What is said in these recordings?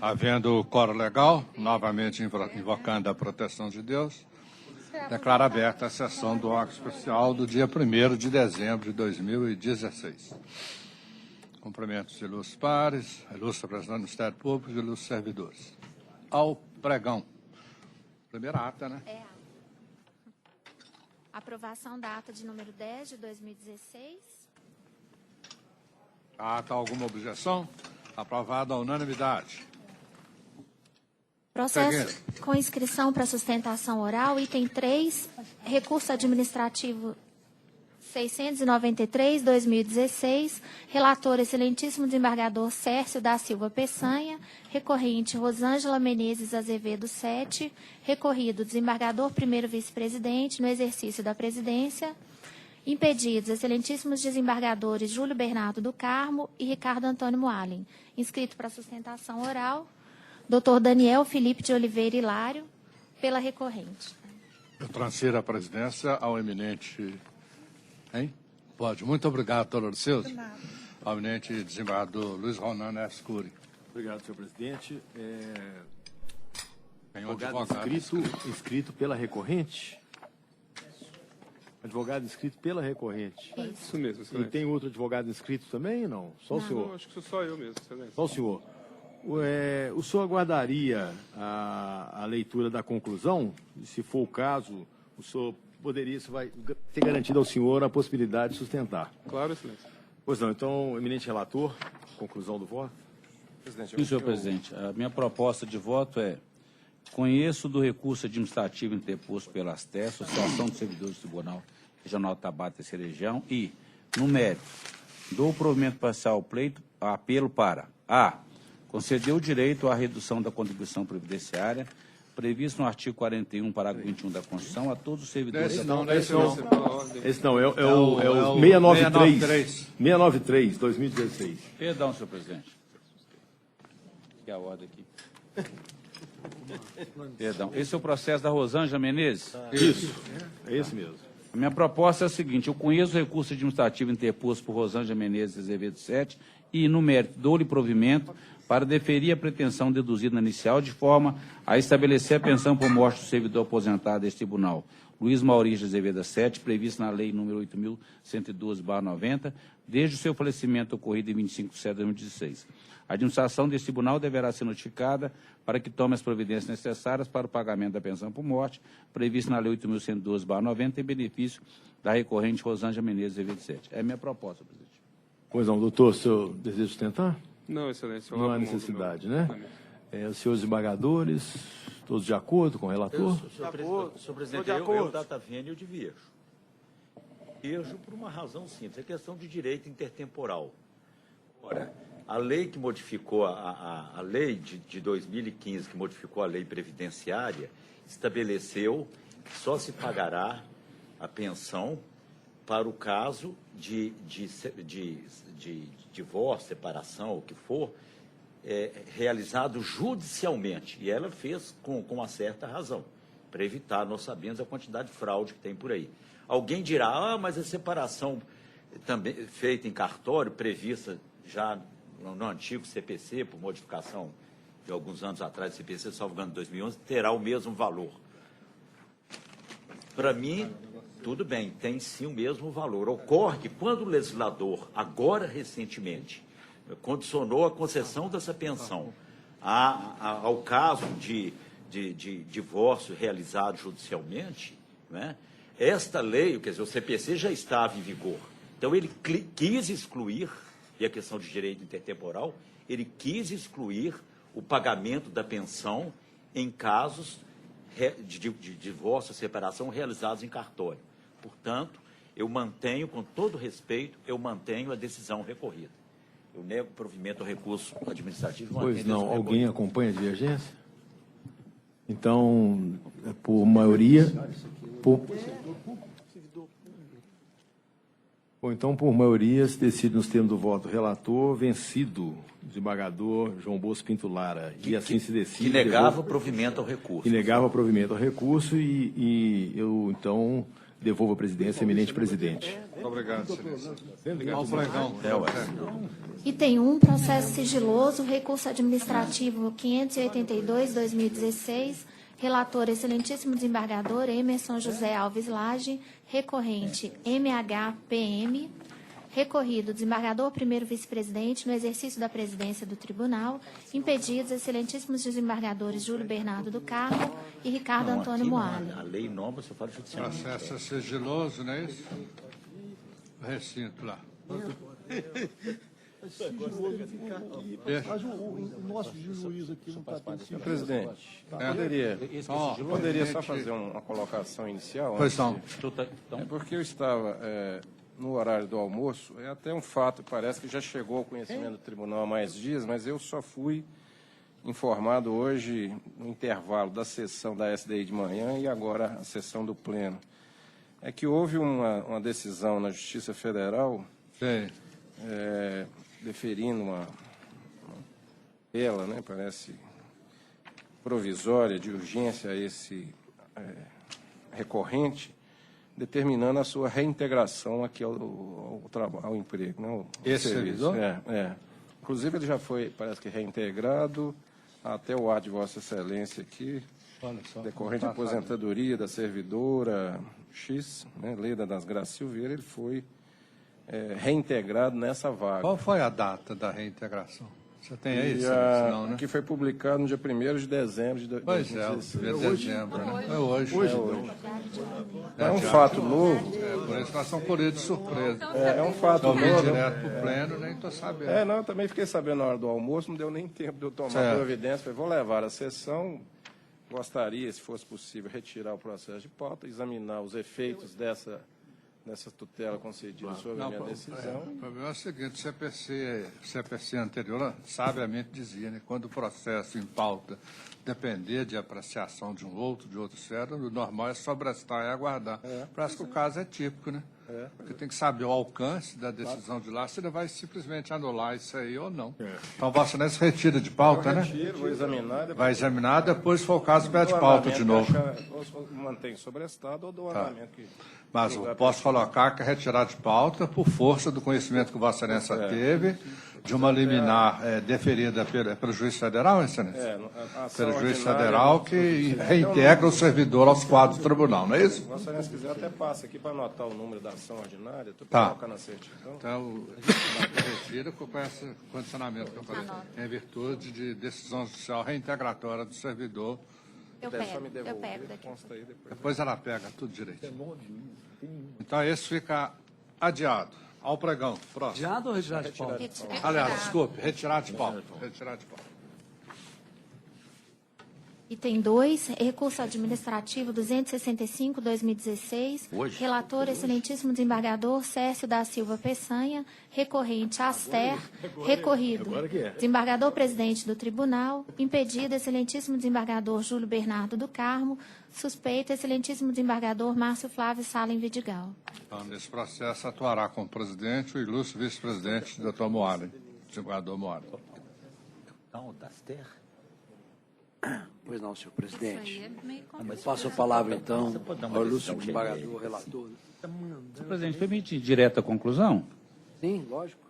Havendo quórum legal, novamente invocando a proteção de Deus, declaro aberta a sessão do órgão especial do dia 1º de dezembro de 2016. Cumprimentos de ilustres pares, ilustre presidente do Ministério Público e ilustres servidores. Ao pregão. Primeira ata, né? É. Aprovação da ata de número 10 de 2016. A ata, alguma objeção? Aprovada à unanimidade. Processo com inscrição para sustentação oral, item 3, recurso administrativo 693/2016, relator excelentíssimo desembargador Sércio da Silva Peçanha, recorrente Rosângela Menezes Azevedo 7, recorrido desembargador primeiro vice-presidente no exercício da presidência, impedidos excelentíssimos desembargadores Júlio Bernardo do Carmo e Ricardo Antônio Moalen. Inscrito para sustentação oral, Dr. Daniel Felipe de Oliveira Hilário, pela recorrente. Eu transfiro a presidência ao eminente... Hein? Pode. Muito obrigado, doutor Seus. Ao eminente desembargador Luiz Ronan Neves Cury. Obrigado, senhor presidente. Advogado inscrito pela recorrente? Advogado inscrito pela recorrente. Isso mesmo, E excelência. tem outro advogado inscrito também ou não? Só o senhor? Não, acho que sou só eu mesmo, excelência. Só o senhor. O senhor aguardaria a leitura da conclusão? E, se for o caso, o senhor poderia, isso vai ter garantido ao senhor a possibilidade de sustentar. Claro, excelência. Pois não, então, eminente relator, conclusão do voto. Presidente, Sim, senhor presidente. A minha proposta de voto é: conheço do recurso administrativo interposto pela ASTE, Associação dos Servidores do Tribunal Regional de Tabata, terceira região, e, no mérito, dou provimento parcial ao pleito, apelo para a conceder o direito à redução da contribuição previdenciária previsto no artigo 41, parágrafo 21 da Constituição, a todos os servidores... Esse não, esse não. Esse não, é o 693, 2016. Perdão, senhor presidente. Que é a ordem aqui. Perdão. Esse é o processo da Rosângela Menezes? Isso, é esse mesmo. A minha proposta é a seguinte: eu conheço o recurso administrativo interposto por Rosângela Menezes Azevedo 7 e, no mérito, dou-lhe provimento para deferir a pretensão deduzida na inicial, de forma a estabelecer a pensão por morte do servidor aposentado deste tribunal, Luiz Maurício Azevedo 7, previsto na Lei nº 8.112/90, desde o seu falecimento ocorrido em 25 de setembro de 2016. A administração deste tribunal deverá ser notificada para que tome as providências necessárias para o pagamento da pensão por morte, previsto na Lei 8.112/90, em benefício da recorrente Rosângela Menezes Azevedo 7. É a minha proposta, presidente. Pois não, doutor, o senhor deseja sustentar? Não, excelência. Não há necessidade, né? Os senhores desembargadores, todos de acordo com o relator? Senhor presidente, eu Data Vênia, eu diverjo. Diverjo por uma razão simples, é questão de direito intertemporal. Ora, a lei que modificou, a lei de 2015, que modificou a lei previdenciária, estabeleceu que só se pagará a pensão para o caso de divórcio, separação, o que for, realizado judicialmente. E ela fez com uma certa razão, para evitar, nós sabemos, a quantidade de fraude que tem por aí. Alguém dirá, mas a separação também feita em cartório, prevista já no antigo CPC, por modificação de alguns anos atrás, CPC, salvo engano, de 2011, terá o mesmo valor. Para mim, tudo bem, tem sim o mesmo valor. Ocorre que quando o legislador, agora recentemente, condicionou a concessão dessa pensão ao caso de divórcio realizado judicialmente, né, esta lei, quer dizer, o CPC já estava em vigor. Então, ele quis excluir, e a questão de direito intertemporal, ele quis excluir o pagamento da pensão em casos de divórcio ou separação realizados em cartório. Portanto, eu mantenho, com todo respeito, eu mantenho a decisão recorrida. Eu nego provimento ao recurso administrativo. Pois não, alguém acompanha a divergência? Então, por maioria... Ou então, por maioria, se decide nos termos do voto relator, vencido o desembargador João Bosco Pinto Lara. E assim se decide... Que negava provimento ao recurso. Que negava provimento ao recurso e eu, então, Devolvo a presidência, eminente presidente. Muito obrigado, excelência. Ao pregão. Item 1, processo sigiloso, recurso administrativo 582/2016, relator excelentíssimo desembargador Emerson José Alves Lage, recorrente MHPM, recorrido desembargador primeiro vice-presidente no exercício da presidência do tribunal, impedidos excelentíssimos desembargadores Júlio Bernardo do Carmo e Ricardo Antônio Moale. A lei nova só fala judicial. Processo é sigiloso, não é isso? O recinto lá. Mas o nosso juiz aqui não está tendo. Presidente, Ó, poderia só fazer uma colocação inicial? Pois não. É porque eu estava no horário do almoço, é até um fato, parece que já chegou ao conhecimento do tribunal há mais dias, mas eu só fui informado hoje no intervalo da sessão da SDI de manhã e agora a sessão do Pleno. É que houve uma decisão na Justiça Federal Sim. deferindo uma pela, né, parece provisória de urgência a esse recorrente, determinando a sua reintegração aqui ao emprego. Né, ao Esse serviço. servidor? Inclusive, ele já foi, parece que, reintegrado até o ar de Vossa Excelência aqui, Olha só. decorrente da aposentadoria da servidora X, né, Leda das Graças Silveira, ele foi reintegrado nessa vaga. Qual foi a data da reintegração? Você tem aí, E excelência? Não, né? que foi publicado no dia 1º de dezembro de Pois é, o 2016. 1 de dezembro, né? É hoje. É um fato novo. Por isso nós estamos colhidos de surpresa. É um fato Estou vindo novo. direto para o pleno, nem estou sabendo. Não, eu também fiquei sabendo na hora do almoço, não deu nem tempo de eu tomar Certo. providência. Falei, vou levar a sessão. Gostaria, se fosse possível, retirar o processo de pauta, examinar os efeitos dessa tutela concedida sobre a minha decisão. O problema é o seguinte, o CPC anterior sabiamente dizia, né, quando o processo em pauta depender de apreciação de outro esfera, o normal é sobrestar e aguardar. Parece que o caso é típico, né? Porque tem que saber o alcance da decisão de lá, se ele vai simplesmente anular isso aí ou não. Então, Vossa Excelência retira de pauta, né? Vou examinar. Depois Vai examinar, depois, se for o caso, pede pauta de novo. Mantém sobreestado ou do andamento que... Mas eu posso colocar que é retirar de pauta por força do conhecimento que Vossa Excelência teve de uma liminar deferida pelo juiz federal, Excelência? Pelo juiz federal que reintegra o servidor aos quadros do tribunal, não é isso? Vossa Excelência, se quiser, até passa aqui para anotar o número da ação ordinária, estou Tá. colocando na certidão. Então, retira com esse condicionamento que eu falei, em virtude de decisão judicial reintegratória do servidor. Eu Só me pego devolver, daqui. consta aí depois. Depois ela pega tudo direito. Então, esse fica adiado. Ao pregão. Próximo. Adiado ou retirado de pauta? Aliás, desculpe, retirar de pauta. Retirar de pauta. Item 2, recurso administrativo 265/2016, relator excelentíssimo desembargador Cércio da Silva Peçanha, recorrente Aster, recorrido desembargador presidente do tribunal, impedido excelentíssimo desembargador Júlio Bernardo do Carmo, suspeito excelentíssimo desembargador Márcio Flávio Salem Vidigal. Então, nesse processo atuará como presidente o ilustre vice-presidente, Dr. Moale, desembargador Moale. Não, das terras. Pois não, senhor presidente. Passo a palavra, então, ao ilustre desembargador, relator. Senhor presidente, permite direta conclusão? Sim, lógico.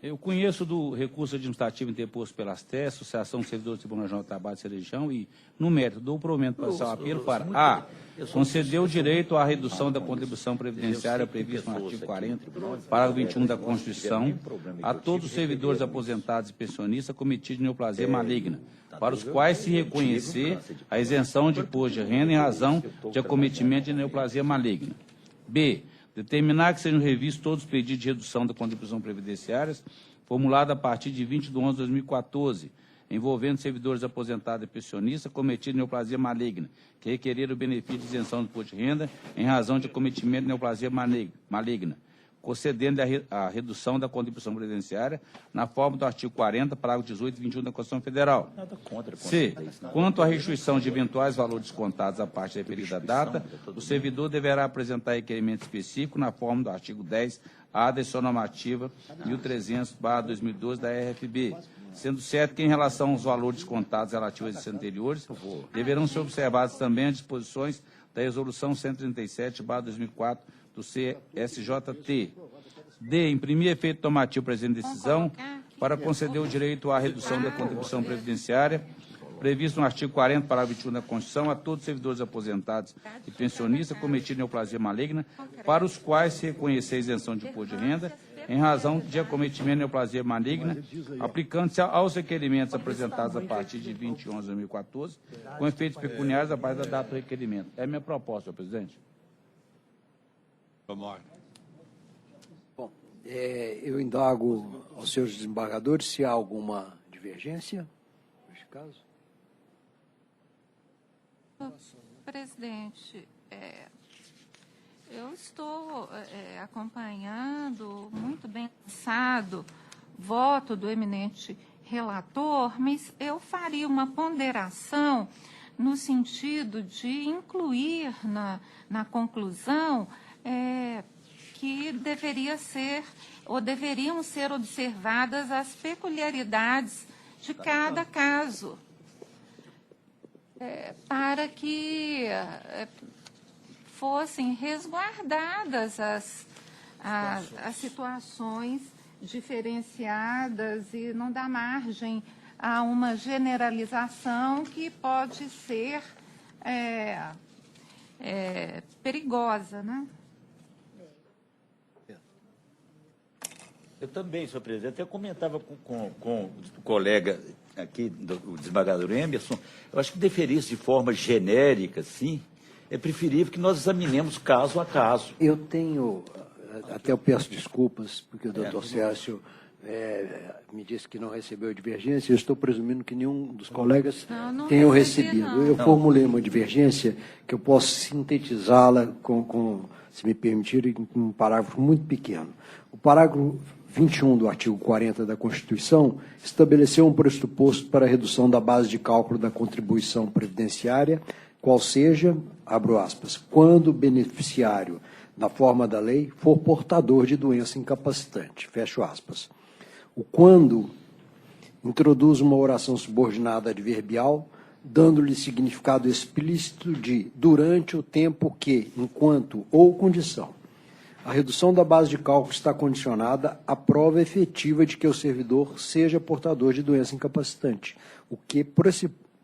Eu conheço do recurso administrativo interposto pela ASTER, Associação de Servidores do Tribunal Regional do Trabalho de Região, e, no mérito do provimento para o apelo para A, conceder o direito à redução da contribuição previdenciária prevista no artigo 40, parágrafo 21 da Constituição, a todos os servidores aposentados e pensionistas cometidos de neoplasia maligna, para os quais se reconhecer a isenção de imposto de renda em razão de acometimento de neoplasia maligna. B. Determinar que sejam revistos todos os pedidos de redução da contribuição previdenciária formulados a partir de 20 de 11 de 2014, envolvendo servidores aposentados e pensionistas cometidos de neoplasia maligna, que requereram o benefício de isenção do imposto de renda em razão de acometimento de neoplasia maligna, concedendo a redução da contribuição previdenciária na forma do artigo 40, parágrafo 18 e 21 da Constituição Federal. C. Quanto à restituição de eventuais valores descontados a parte da referida data, o servidor deverá apresentar requerimento específico na forma do artigo 10A da sua normativa 1300/2012 da RFB, sendo certo que, em relação aos valores descontados relativos a esses anteriores, deverão ser observadas também as disposições da Resolução 137/2004 do CSJT. D. Imprimir efeito normativo presente decisão para conceder o direito à redução da contribuição previdenciária previsto no artigo 40, parágrafo 21 da Constituição, a todos os servidores aposentados e pensionistas cometidos em neoplasia maligna, para os quais se reconhecer a isenção de imposto de renda, em razão de acometimento de neoplasia maligna, aplicando-se aos requerimentos apresentados a partir de 20/11/2014, com efeitos pecuniários a partir da data do requerimento. É a minha proposta, senhor presidente. Vamos lá. Bom, eu indago aos senhores desembargadores se há alguma divergência, neste caso. Presidente, eu estou acompanhando muito bem pensado voto do eminente relator, mas eu faria uma ponderação no sentido de incluir na conclusão que deveria ser ou deveriam ser observadas as peculiaridades de cada caso, para que fossem resguardadas as situações diferenciadas e não dar margem a uma generalização que pode ser perigosa, né? Eu também, senhor presidente, eu comentava com o colega aqui, o desembargador Emerson, eu acho que deferir-se de forma genérica, sim, é preferível que nós examinemos caso a caso. Eu tenho, até eu peço desculpas, porque o doutor Cécio me disse que não recebeu divergência, eu estou presumindo que nenhum dos colegas tenha recebido. Não. Eu formulei uma divergência que eu posso sintetizá-la, se me permitirem, em um parágrafo muito pequeno. O parágrafo 21 do artigo 40 da Constituição estabeleceu um pressuposto para a redução da base de cálculo da contribuição previdenciária, qual seja, abro aspas, quando o beneficiário, na forma da lei, for portador de doença incapacitante, fecho aspas. O quando introduz uma oração subordinada adverbial, dando-lhe significado explícito de durante o tempo que, enquanto ou condição. A redução da base de cálculo está condicionada à prova efetiva de que o servidor seja portador de doença incapacitante, o que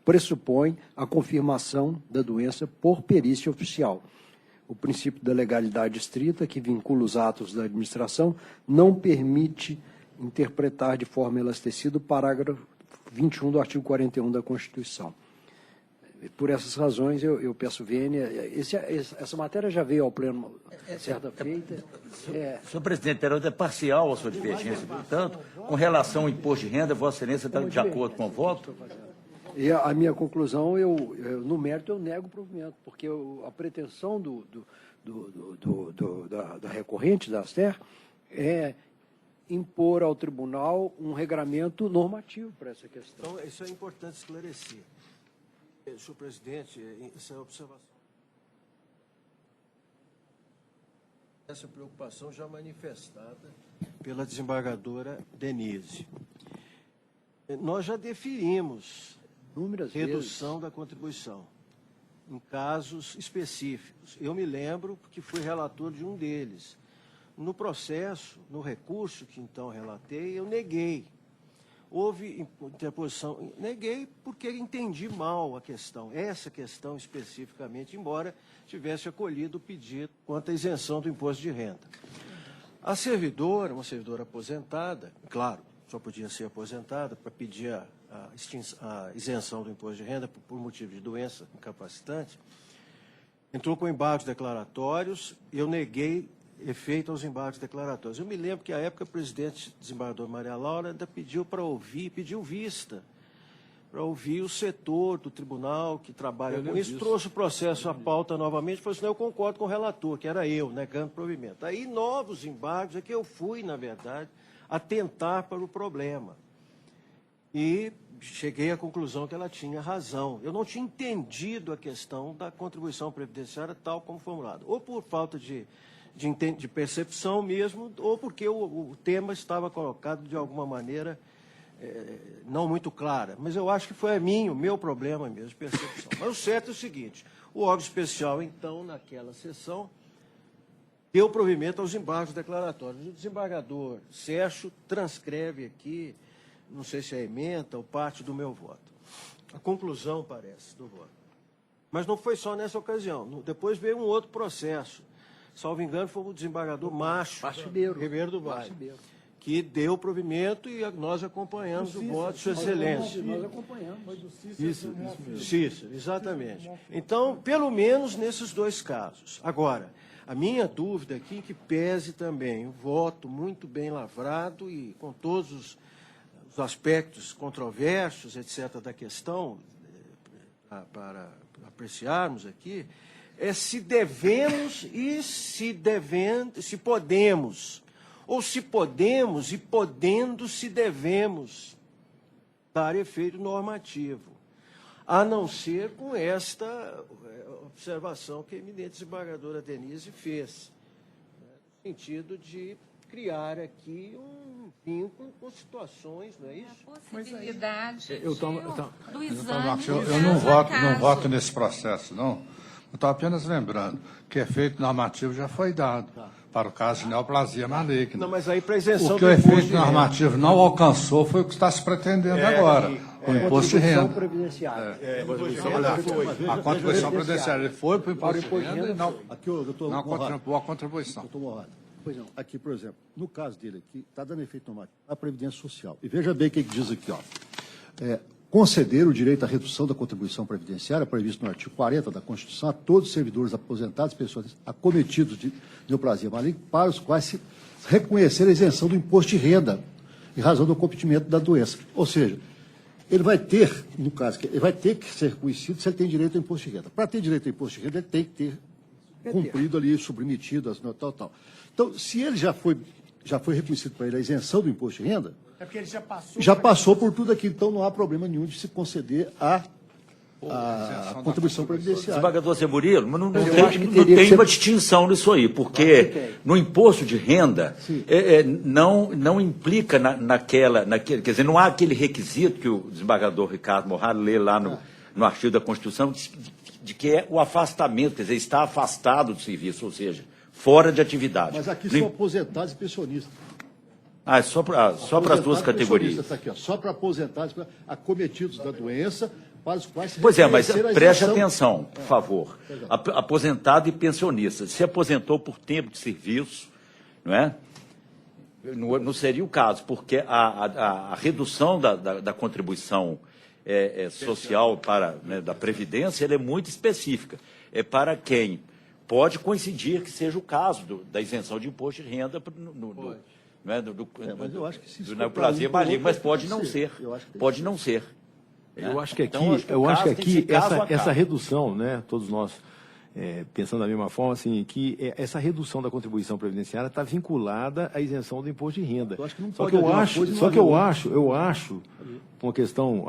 pressupõe a confirmação da doença por perícia oficial. O princípio da legalidade estrita, que vincula os atos da administração, não permite interpretar de forma elastecida o parágrafo 21 do artigo 41 da Constituição. Por essas razões, eu peço vênia. Essa matéria já veio ao pleno certa feita. Senhor presidente, era parcial a sua divergência, portanto, com relação ao imposto de renda, Vossa Excelência está de acordo com o voto? E a minha conclusão, no mérito, eu nego o provimento, porque a pretensão da recorrente da ASTER é impor ao tribunal um regramento normativo para essa questão. Então, isso é importante esclarecer. Senhor presidente, essa observação. Essa preocupação já manifestada pela desembargadora Denise. Nós já deferimos redução da contribuição em casos específicos. Eu me lembro que fui relator de um deles. No processo, no recurso que então relatei, eu neguei. Houve interposição, neguei porque entendi mal a questão, essa questão especificamente, embora tivesse acolhido o pedido quanto à isenção do imposto de renda. A servidora, uma servidora aposentada, claro, só podia ser aposentada para pedir a isenção do imposto de renda por motivo de doença incapacitante, entrou com embargos declaratórios, eu neguei efeito aos embargos declaratórios. Eu me lembro que, à época, o presidente desembargador Maria Laura ainda pediu para ouvir, pediu vista, para ouvir o setor do tribunal que trabalha com isso, trouxe o processo à pauta novamente, falou assim, eu concordo com o relator, que era eu, negando provimento. Aí, novos embargos, é que eu fui, na verdade, atentar para o problema. E cheguei à conclusão que ela tinha razão. Eu não tinha entendido a questão da contribuição previdenciária tal como formulada, ou por falta de percepção mesmo, ou porque o tema estava colocado de alguma maneira não muito clara, mas eu acho que foi o meu problema mesmo, de percepção. Mas o certo é o seguinte, o órgão especial, então, naquela sessão, deu provimento aos embargos declaratórios. O desembargador Sérgio transcreve aqui, não sei se é ementa ou parte do meu voto. A conclusão, parece, do voto. Mas não foi só nessa ocasião. Depois veio um outro processo. Salvo engano, foi o desembargador Macho Ribeiro do Vale, que deu provimento e nós acompanhamos o voto de Sua Excelência. Nós acompanhamos. Foi do Cícero, exatamente. Então, pelo menos nesses dois casos. Agora, a minha dúvida aqui é que pese também o voto muito bem lavrado e com todos os aspectos controversos, etc., da questão, para apreciarmos aqui, é se devemos e se podemos, ou se podemos e podendo se devemos dar efeito normativo, a não ser com esta observação que a eminente desembargadora Denise fez, no sentido de criar aqui um vínculo com situações, não é isso? Possibilidade do exame. Eu não voto nesse processo, não. Eu estou apenas lembrando que efeito normativo já foi dado para o caso de neoplasia maligna. Não, mas aí para isenção O que o efeito normativo não alcançou foi o que está se pretendendo agora, o imposto de renda. A contribuição previdenciária. Ele foi para o imposto de renda e não contribuiu a contribuição. Doutor Morrado, pois não. Aqui, por exemplo, no caso dele aqui, está dando efeito normativo à Previdência Social. E veja bem o que diz aqui, ó. Conceder o direito à redução da contribuição previdenciária, previsto no artigo 40 da Constituição, a todos os servidores aposentados, pessoas acometidos de neoplasia maligna, para os quais se reconhecer a isenção do imposto de renda, em razão do acometimento da doença. Ou seja, ele vai ter, no caso, ele vai ter que ser reconhecido se ele tem direito ao imposto de renda. Para ter direito ao imposto de renda, ele tem que ter cumprido ali, submetido, tal. Então, se ele já foi reconhecido para ele a isenção do imposto de renda, é porque ele já passou por tudo aqui, então não há problema nenhum de se conceder a contribuição previdenciária. Desembargador Zé Murilo, mas não tem uma distinção nisso aí, porque no imposto de renda não implica naquele, quer dizer, não há aquele requisito que o desembargador Ricardo Morrado lê lá no artigo da Constituição, de que é o afastamento, quer dizer, está afastado do serviço, ou seja, fora de atividade. Mas aqui são aposentados e pensionistas. Só para as duas categorias. Tá aqui, ó, só para aposentados acometidos da doença, para os quais se Pois é, mas preste isenção. atenção, por favor. Aposentado e pensionista. Se aposentou por tempo de serviço, não é? Não seria o caso, porque a redução da contribuição social da Previdência ela é muito específica. É para quem pode coincidir que seja o caso da isenção de imposto de renda mas eu acho que se do neoplasia maligna, mas pode não ser. Pode não ser. Eu acho que aqui, Então, essa redução, né, todos nós pensando da mesma forma, assim, que essa redução da contribuição previdenciária está vinculada à isenção do imposto de renda. Eu acho que não Só pode que eu haver uma acho, coisa e não só que haver eu outra. acho, por uma questão,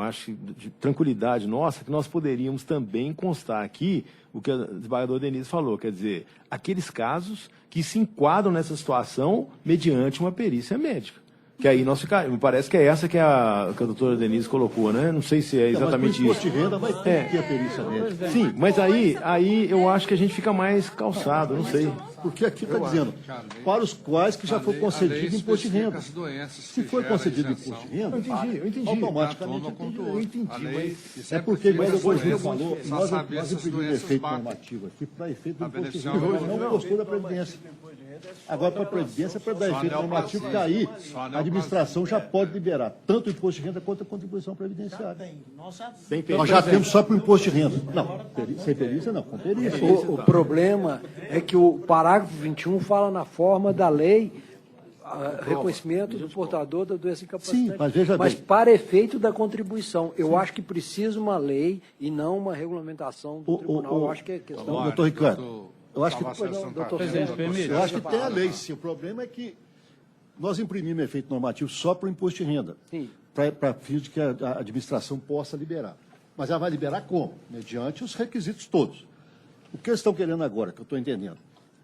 de tranquilidade nossa, que nós poderíamos também constar aqui o que o desembargador Denise falou, quer dizer, aqueles casos que se enquadram nessa situação mediante uma perícia médica. Que aí nós ficamos, me parece que é essa que a doutora Denise colocou, né? Não sei se é exatamente isso. Mas o imposto de renda vai ter que ter a perícia médica. Sim, mas aí eu acho que a gente fica mais calçado, não sei. Porque aqui está dizendo, para os quais que já foi concedido imposto de renda. Se for concedido imposto de renda, eu entendi. Automaticamente eu entendi, mas é porque, igual o Bolsonaro falou, nós imprimimos efeito normativo aqui para efeito do imposto de renda, não gostou da Previdência. Agora, para a Previdência, para dar efeito normativo, que aí a administração já pode liberar tanto o imposto de renda quanto a contribuição previdenciária. Nós já temos só para o imposto de renda. Não, sem perícia não, com perícia. O problema é que o parágrafo 21 fala na forma da lei reconhecimento do portador da doença incapacitante. Sim, mas veja bem. Para efeito da contribuição, eu acho que precisa uma lei e não uma regulamentação do tribunal. Eu acho que é questão... Doutor Ricardo, eu acho que tem a lei, sim. O problema é que nós imprimimos efeito normativo só para o imposto de renda, para fins de que a administração possa liberar. Mas ela vai liberar como? Mediante os requisitos todos. O que eles estão querendo agora, que eu estou entendendo?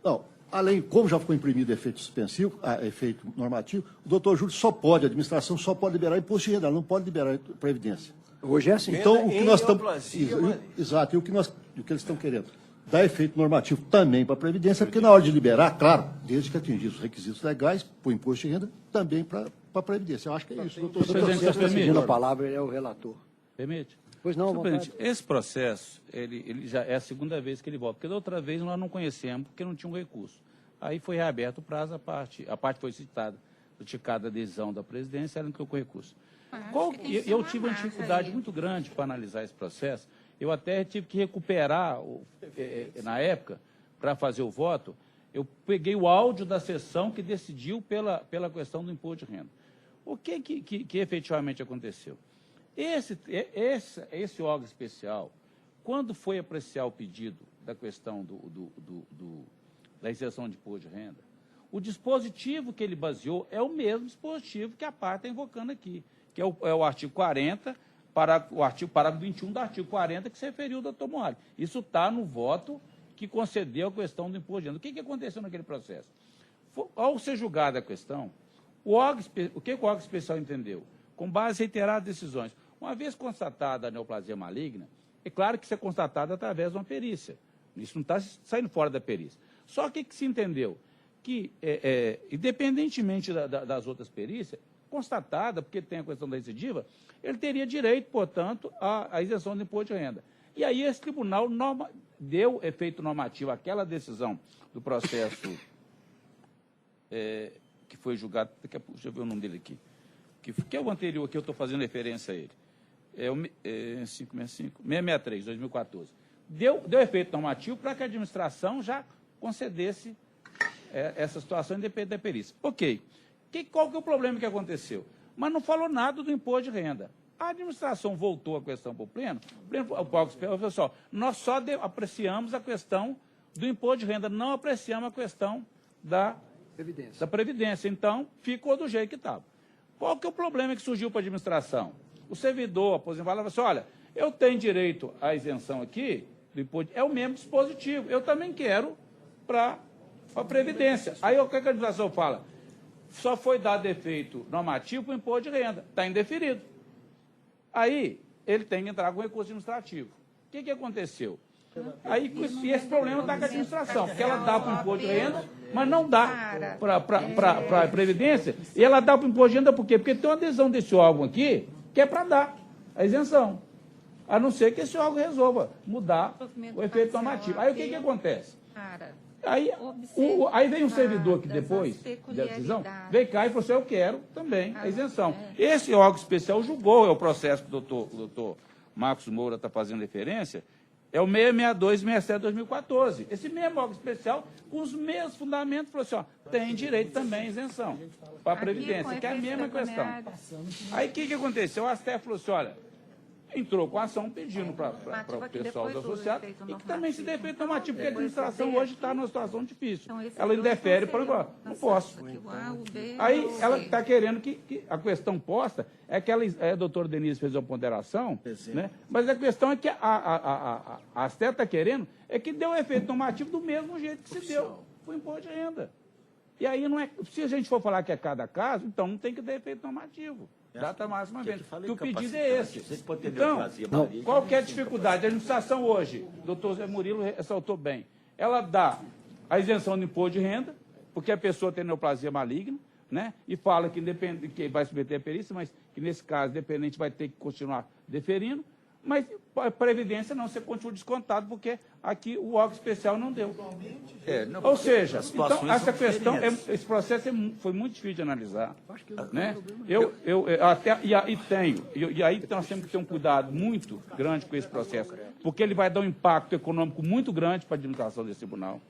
Não, Além, como já ficou imprimido efeito suspensivo, efeito normativo, o doutor Júlio a administração só pode liberar imposto de renda, ela não pode liberar previdência. Hoje é assim. Então, o que nós estamos... neoplasia, Exato, e o que eles estão querendo? Dar efeito normativo também para a previdência, porque na hora de liberar, claro, desde que atingir os requisitos legais, para o imposto de renda, também para a previdência. Eu acho que é isso, doutor. Presidente, Quem está permite? seguindo a palavra é o relator. Permite? Pois não, Senhor vontade. presidente, esse processo, ele já é a segunda vez que ele volta, porque da outra vez nós não conhecemos, porque não tinha um recurso. Aí foi reaberto o prazo, a parte foi citada, notificada a adesão da presidência, ela entrou com recurso. Eu tive uma dificuldade muito grande para analisar esse processo, eu até tive que recuperar, na época, para fazer o voto, eu peguei o áudio da sessão que decidiu pela questão do imposto de renda. O que efetivamente aconteceu? Esse órgão especial, quando foi apreciar o pedido da questão da isenção de imposto de renda, o dispositivo que ele baseou é o mesmo dispositivo que a parte está invocando aqui, que é o artigo 40, parágrafo 21 do artigo 40, que se referiu ao doutor Moali. Isso está no voto que concedeu a questão do imposto de renda. O que aconteceu naquele processo? Ao ser julgada a questão, o que o órgão especial entendeu? Com base em reiteradas decisões. Uma vez constatada a neoplasia maligna, é claro que isso é constatado através de uma perícia. Isso não está saindo fora da perícia. Só que se entendeu que, independentemente das outras perícias, constatada, porque tem a questão da recidiva, ele teria direito, portanto, à isenção do imposto de renda. E aí esse tribunal deu efeito normativo àquela decisão do processo que foi julgado, deixa eu ver o nome dele aqui, que é o anterior, que eu estou fazendo referência a ele. É o 663, 2014. Deu efeito normativo para que a administração já concedesse essa situação independente da perícia. Ok. Qual que é o problema que aconteceu? Mas não falou nada do imposto de renda. A administração voltou a questão para o pleno, o Paulo falou assim, nós só apreciamos a questão do imposto de renda, não apreciamos a questão da Previdência. Então, ficou do jeito que estava. Qual que é o problema que surgiu para a administração? O servidor aposentado falou assim, olha, eu tenho direito à isenção aqui, do imposto, é o mesmo dispositivo, eu também quero para a Previdência. Aí o que a administração fala? Só foi dado efeito normativo para o imposto de renda, está indeferido. Aí ele tem que entrar com recurso administrativo. O que aconteceu? Aí esse problema está com a administração, porque ela dá para o imposto de renda, mas não dá para a Previdência, e ela dá para o imposto de renda por quê? Porque tem uma adesão desse órgão aqui, que é para dar a isenção, a não ser que esse órgão resolva mudar o efeito normativo. Aí o que acontece? Aí vem um servidor que depois da decisão, veio cá e falou assim, eu quero também a isenção. Esse órgão especial julgou, é o processo que o doutor Marcos Moura está fazendo referência, é o 662 e 67 de 2014. Esse mesmo órgão especial, com os mesmos fundamentos, falou assim, tem direito também à isenção para a Previdência, que é a mesma questão. Aí o que aconteceu? A STF falou assim, olha, entrou com a ação pedindo para o pessoal do associado e que também se dê efeito normativo, porque a administração hoje está numa situação difícil. Ela indefere para agora. Não posso. Aí ela está querendo que a questão posta é que a doutora Denise fez uma ponderação, né? Mas a questão é que a STF está querendo é que dê o efeito normativo do mesmo jeito que se deu para o imposto de renda. E aí não é. Se a gente for falar que é cada caso, então não tem que dar efeito normativo. Data máxima vez. Que o pedido é esse. Então, qual que é a dificuldade? A administração hoje, o doutor Zé Murilo ressaltou bem, ela dá a isenção do imposto de renda, porque a pessoa tem neoplasia maligna, né? E fala que, que vai submeter a perícia, mas que nesse caso, dependente, vai ter que continuar deferindo, mas a Previdência não, você continua descontado, porque aqui o órgão especial não deu. Ou seja, então, essa questão, esse processo foi muito difícil de analisar. Né? E aí nós temos que ter um cuidado muito grande com esse processo, porque ele vai dar um impacto econômico muito grande para a administração desse tribunal.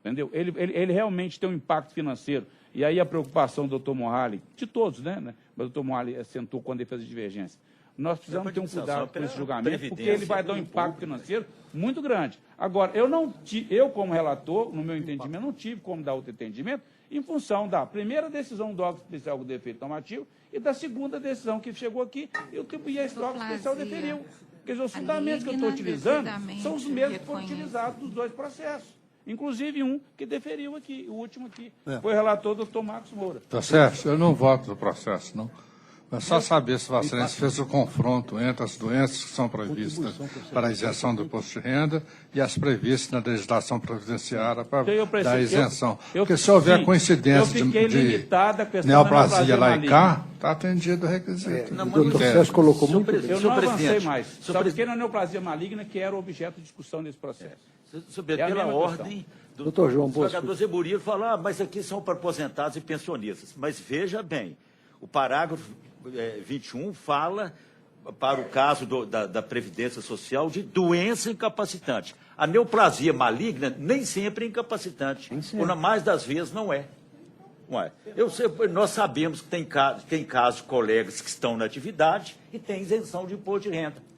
Entendeu? Ele realmente tem um impacto financeiro. E aí a preocupação do doutor Moali, de todos, né? Mas o doutor Moali assentou quando ele fez a divergência. Nós precisamos ter um cuidado com esse julgamento, porque ele vai dar um impacto financeiro muito grande. Agora, eu como relator, no meu entendimento, não tive como dar outro entendimento, em função da primeira decisão do órgão especial com defeito normativo e da segunda decisão que chegou aqui e esse órgão especial deferiu. Quer dizer, os fundamentos que eu estou utilizando são os mesmos que foram utilizados nos dois processos. inclusive um que deferiu aqui, o último aqui. Foi o relator doutor Marcos Moura. Tá certo? Eu não voto no processo, não. Mas só saber se Vossa Excelência fez o confronto entre as doenças que são previstas para a isenção do imposto de renda e as previstas na legislação previdenciária para dar isenção. Porque se houver coincidência de neoplasia lá e cá, está atendido o requisito. O doutor Sérgio colocou muito bem. Eu não avancei mais. Só porque na neoplasia maligna, que era o objeto de discussão nesse processo. Pela ordem do Doutor João Bosco. desembargador Zé Murilo, falar, mas aqui são para aposentados e pensionistas. Mas veja bem, o parágrafo 21 fala, para o caso da Previdência Social, de doença incapacitante. A neoplasia maligna nem sempre é incapacitante. Ou, na mais das vezes, não é. Não é. Nós sabemos que tem casos de colegas que estão na atividade e tem isenção de imposto de renda.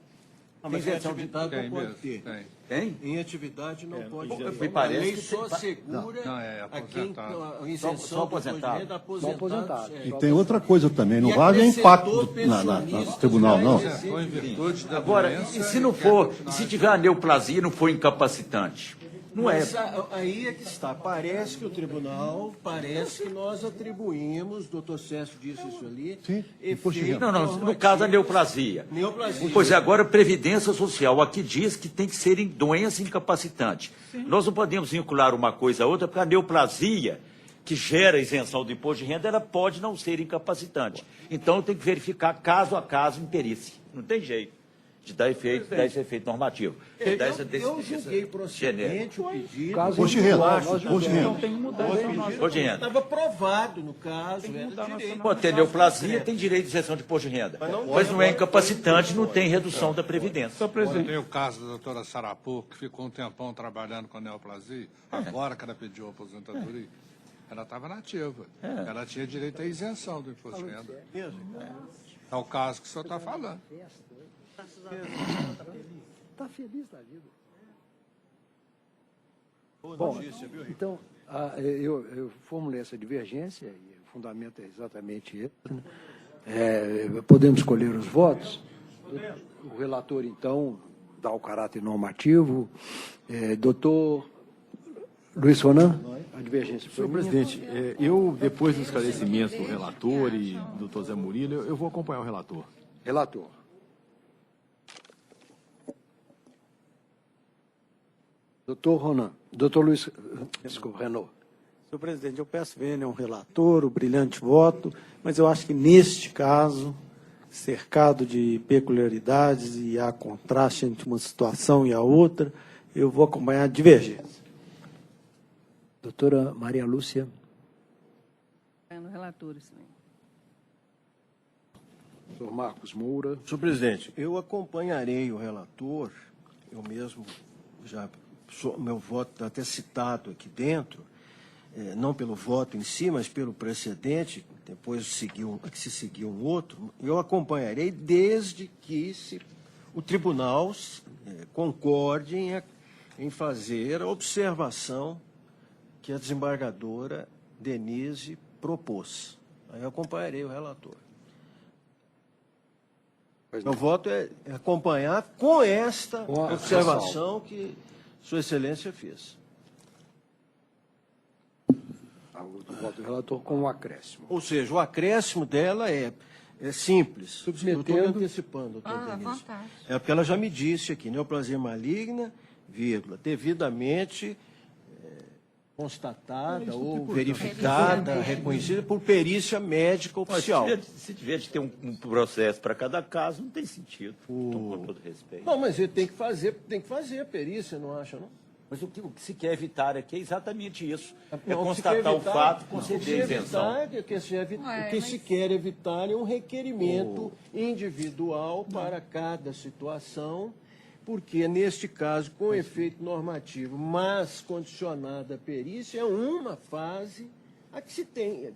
Mas em atividade não pode ter. Tem? Em atividade não pode ter. Me parece a lei que só segura a quem a isenção só aposentado. Só aposentado. E tem outra coisa também, não vai haver impacto no tribunal, não. Foi em virtude da Agora, doença, e se não for, e se tiver a neoplasia e não for incapacitante? Não é. Mas aí é que está. Parece que o tribunal, parece que nós atribuímos, o doutor Sérgio disse isso ali, Sim, efeito Não, no caso da neoplasia. Neoplasia. Pois é, agora, Previdência Social, aqui diz que tem que ser em doença incapacitante. Nós não podemos vincular uma coisa a outra, porque a neoplasia, que gera isenção do imposto de renda, ela pode não ser incapacitante. Então, tem que verificar caso a caso em perícia. Não tem jeito de dar esse efeito normativo. Eu julguei procedente o pedido. Imposto de renda. Imposto de renda. Tem que mudar isso. Imposto de renda. Estava provado no caso. Era direito. Pode ter neoplasia, tem direito de isenção de imposto de renda. Mas não é incapacitante, não tem redução da Previdência. Tem o caso da doutora Sarapu, que ficou um tempão trabalhando com a neoplasia, agora que ela pediu a aposentadoria, ela estava nativa. Ela tinha direito à isenção do imposto de renda. É o caso que o senhor está falando. Está feliz da vida. Bom, então, eu formulei essa divergência, e o fundamento é exatamente esse. Né? Podemos escolher os votos. O relator, então, dá o caráter normativo. Doutor Luiz Ronan, a divergência foi Senhor presidente, eu, depois do esclarecimento do relator e do doutor Zé Murilo, eu vou acompanhar o relator. Relator. Doutor Ronan. Doutor Luiz... Desculpa, Renaud. Senhor presidente, eu peço vênia ao relator, o brilhante voto, mas eu acho que neste caso, cercado de peculiaridades e há contraste entre uma situação e a outra, eu vou acompanhar a divergência. Doutora Maria Lúcia. No relator, senhor. Doutor Marcos Moura. Senhor presidente, eu acompanharei o relator, eu mesmo já, meu voto está até citado aqui dentro, não pelo voto em si, mas pelo precedente, depois se seguiu um outro, eu acompanharei desde que o tribunal concorde em fazer a observação que a desembargadora Denise propôs. Aí eu acompanharei o relator. Meu voto é acompanhar com esta observação que Sua Excelência fez. O voto do relator com o acréscimo. Ou seja, o acréscimo dela é simples. Submetendo... Eu estou antecipando, doutor Denise. É porque ela já me disse aqui, neoplasia maligna, vírgula, devidamente constatada ou verificada, reconhecida por perícia médica oficial. Se tiver de ter um processo para cada caso, não tem sentido, com todo respeito. Não, mas ele tem que fazer a perícia, não acha, não? Mas o que se quer evitar aqui é exatamente isso. É constatar o fato, conceder a isenção. O que se quer evitar é um requerimento individual para cada situação, porque, neste caso, com efeito normativo, mas condicionada à perícia, é uma fase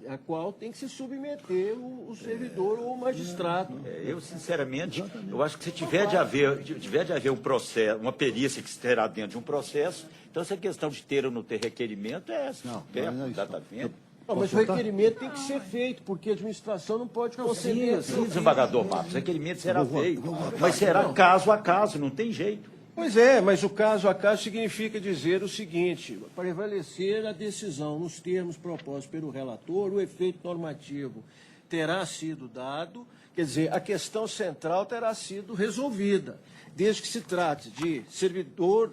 a qual tem que se submeter o servidor ou o magistrado. Eu, sinceramente, eu acho que se tiver de haver um processo, uma perícia que será dentro de um processo, então essa questão de ter ou não ter requerimento é essa, exatamente. Não, mas o requerimento tem que ser feito, porque a administração não pode conceder. Sim, desembargador Marcos, o requerimento será feito, mas será caso a caso, não tem jeito. Pois é, mas o caso a caso significa dizer o seguinte: prevalecer a decisão nos termos propostos pelo relator, o efeito normativo terá sido dado, quer dizer, a questão central terá sido resolvida, desde que se trate de servidor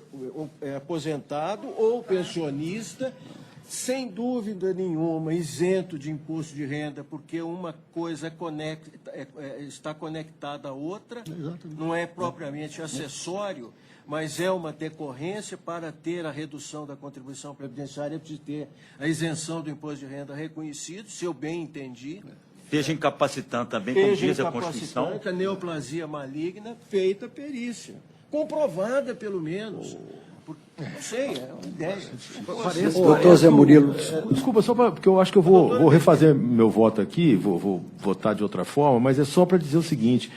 aposentado ou pensionista, sem dúvida nenhuma, isento de imposto de renda, porque uma coisa está conectada à outra, não é propriamente acessório, mas é uma decorrência. Para ter a redução da contribuição previdenciária, é preciso ter a isenção do imposto de renda reconhecido, se eu bem entendi. Seja incapacitante também, como diz a Constituição. A neoplasia maligna, feita perícia, comprovada pelo menos. Não sei, é uma ideia. Doutor Zé Murilo. Desculpa, só porque eu acho que eu vou refazer meu voto aqui, vou votar de outra forma, mas é só para dizer o seguinte,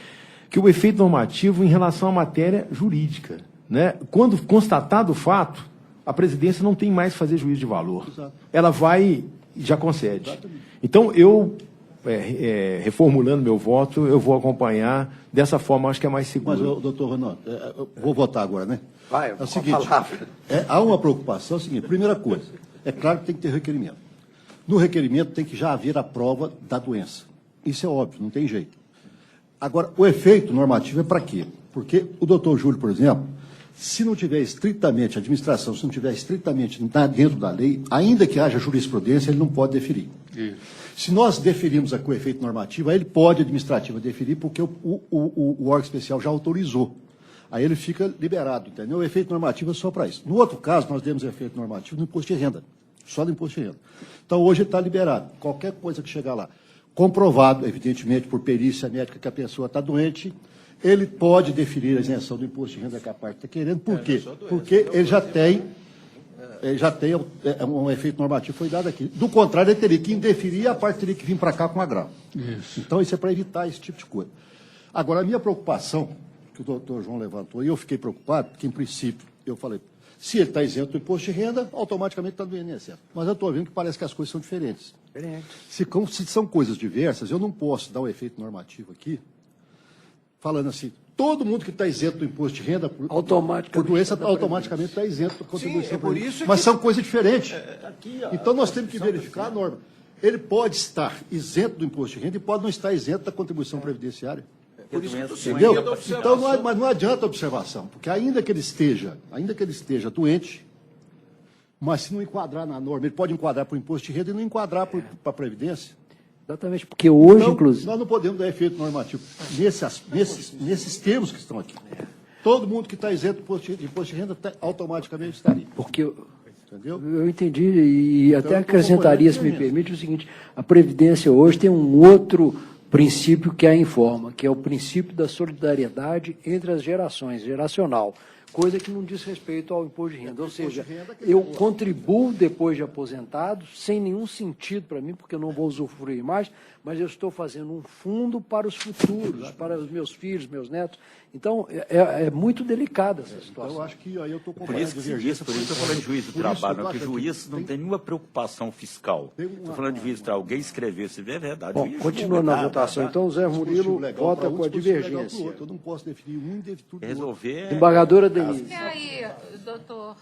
que o efeito normativo em relação à matéria jurídica, né? Quando constatado o fato, a presidência não tem mais que fazer juízo de valor. Exato. Ela vai e já concede. Exatamente. Então, eu, reformulando meu voto, eu vou acompanhar dessa forma, acho que é mais seguro. Mas, doutor Ronaldo, eu vou votar agora, né? Vai, é o seguinte, há uma preocupação, é o seguinte, primeira coisa, é claro que tem que ter requerimento. No requerimento tem que já haver a prova da doença. Isso é óbvio, não tem jeito. Agora, o efeito normativo é para quê? Porque o doutor Júlio, por exemplo, se não tiver estritamente, a administração, se não tiver estritamente dentro da lei, ainda que haja jurisprudência, ele não pode deferir. Isso. Se nós deferimos com o efeito normativo, aí ele pode, administrativo, deferir, porque o órgão especial já autorizou. Aí ele fica liberado, entendeu? O efeito normativo é só para isso. No outro caso, nós demos efeito normativo no imposto de renda, só no imposto de renda. Então, hoje ele está liberado. Qualquer coisa que chegar lá, comprovado, evidentemente, por perícia médica que a pessoa está doente, ele pode deferir a isenção do imposto de renda que a parte está querendo. Por quê? Porque ele já tem um efeito normativo foi dado aqui. Do contrário, ele teria que indeferir e a parte teria que vir para cá com agravo. Isso. Então, isso é para evitar esse tipo de coisa. Agora, a minha preocupação, que o doutor João levantou, e eu fiquei preocupado, porque, em princípio, eu falei, se ele está isento do imposto de renda, automaticamente está do INSS. Mas eu estou vendo que parece que as coisas são diferentes. Se são coisas diversas, eu não posso dar um efeito normativo aqui, falando assim, todo mundo que está isento do imposto de renda por doença automaticamente está isento da contribuição. Sim, é por isso mas são coisas diferentes. Então nós temos que verificar a norma. Ele pode estar isento do imposto de renda e pode não estar isento da contribuição previdenciária. Por isso que entendeu? Então mas não adianta a observação, porque ainda que ele esteja doente, mas se não enquadrar na norma, ele pode enquadrar para o imposto de renda e não enquadrar para a Previdência. Exatamente, porque hoje, então, inclusive... Nós não podemos dar efeito normativo nesses termos que estão aqui. Todo mundo que está isento de imposto de renda automaticamente estaria. Porque entendeu? Eu entendi, e então, até acrescentaria, se me permite, o seguinte, a Previdência hoje tem um outro princípio que a informa, que é o princípio da solidariedade entre as gerações, geracional, coisa que não diz respeito ao imposto de renda. Ou seja, eu contribuo depois de aposentado, sem nenhum sentido para mim, porque eu não vou usufruir mais, mas eu estou fazendo um fundo para os futuros, para os meus filhos, meus netos. Então, é muito delicada essa situação. Então, eu acho que aí eu estou por isso que se diz, por isso que eu estou falando de juiz do trabalho, porque o juiz não tem nenhuma preocupação fiscal. Estou falando de juiz para alguém escrever, se é verdade. Bom, continua na votação. Então, Zé Murilo vota com a divergência. Eu não posso definir um e definir resolver. Embargadora Denise. E aí, doutor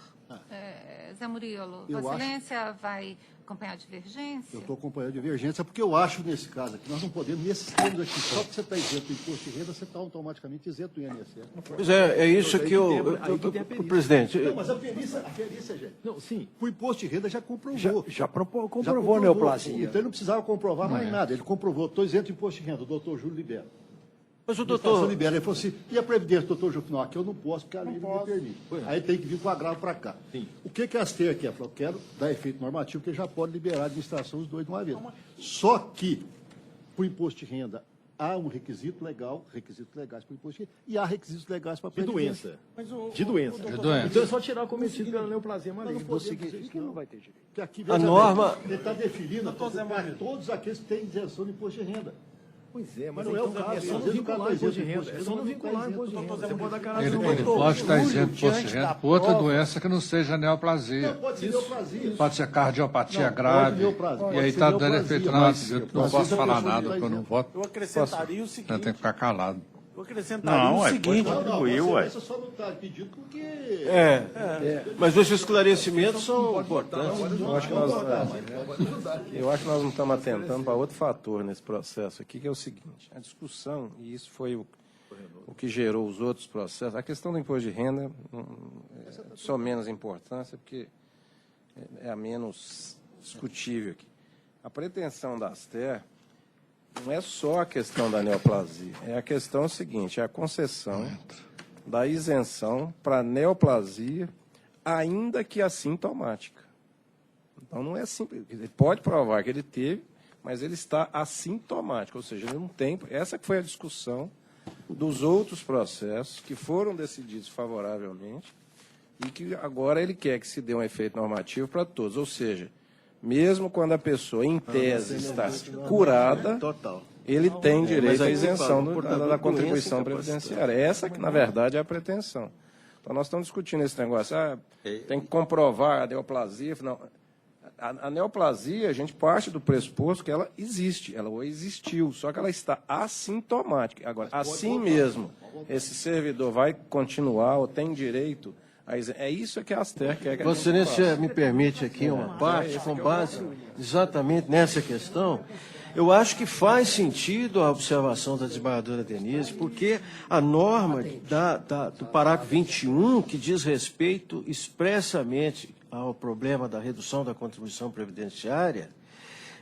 Zé Murilo, Vossa Excelência vai acompanhar a divergência? Eu estou acompanhando a divergência, porque eu acho, nesse caso aqui, nós não podemos, nesses termos aqui, só porque você está isento do imposto de renda, você está automaticamente isento do INSS. Pois é isso que o presidente... Não, mas a perícia, gente... Não, sim. O imposto de renda já comprovou. Já comprovou a neoplasia. Então ele não precisava comprovar mais nada. Ele comprovou, estou isento do imposto de renda, o doutor Júlio libera. Mas o doutor... libera, ele falou assim, e a Previdência, doutor Júlio? Não, aqui eu não posso, porque a lei não me permite. Aí tem que vir com o agravo para cá. Sim. O que a STEA quer? Eu quero dar efeito normativo, porque já pode liberar a administração os dois de uma vez. Só que, para o imposto de renda, há um requisito legal, requisitos legais para o imposto de renda, e há requisitos legais para a Previdência. De doença. Então é só tirar o cometido pela neoplasia maligna. Não vai ter direito. Porque aqui, a norma... Ele está definindo todos aqueles que têm isenção de imposto de renda. Pois é, mas não é o caso. É só não vincular o imposto de renda. É só não vincular o imposto de renda. Você pode dar caralho. Ele pode estar isento do imposto de renda por outra doença que não seja neoplasia. Não, pode ser neoplasia. Pode ser cardiopatia grave. E aí está dando efeito normativo. Eu não posso falar nada, porque eu não voto. Eu acrescentaria o seguinte. Tem que ficar calado. Eu acrescentaria Não, o é, seguinte... pode contribuir, ué. Isso só não está pedido porque... Mas os esclarecimentos são importantes. Eu acho que nós não estamos atentando para outro fator nesse processo aqui, que é o seguinte: a discussão, e isso foi o que gerou os outros processos, a questão do imposto de renda é só menos importância, porque é a menos discutível aqui. A pretensão da Aster não é só a questão da neoplasia, é a questão seguinte: é a concessão da isenção para neoplasia, ainda que assintomática. Então, não é simples. Ele pode provar que ele teve, mas ele está assintomático, ou seja, ele não tem... Essa que foi a discussão dos outros processos que foram decididos favoravelmente e que agora ele quer que se dê um efeito normativo para todos, ou seja, mesmo quando a pessoa, em tese, está curada, ele tem direito à isenção da contribuição previdenciária. Essa que, na verdade, é a pretensão. Então, nós estamos discutindo esse negócio. Tem que comprovar a neoplasia. Não, a neoplasia, a gente parte do pressuposto que ela existe, ela existiu, só que ela está assintomática. Agora, assim mesmo, esse servidor vai continuar ou tem direito... É isso que a Aster quer que a gente Vossa Excelência me permite aqui uma parte, com base exatamente nessa questão. Eu acho que faz sentido a observação da desembargadora Denise, porque a norma do parágrafo 21, que diz respeito expressamente ao problema da redução da contribuição previdenciária,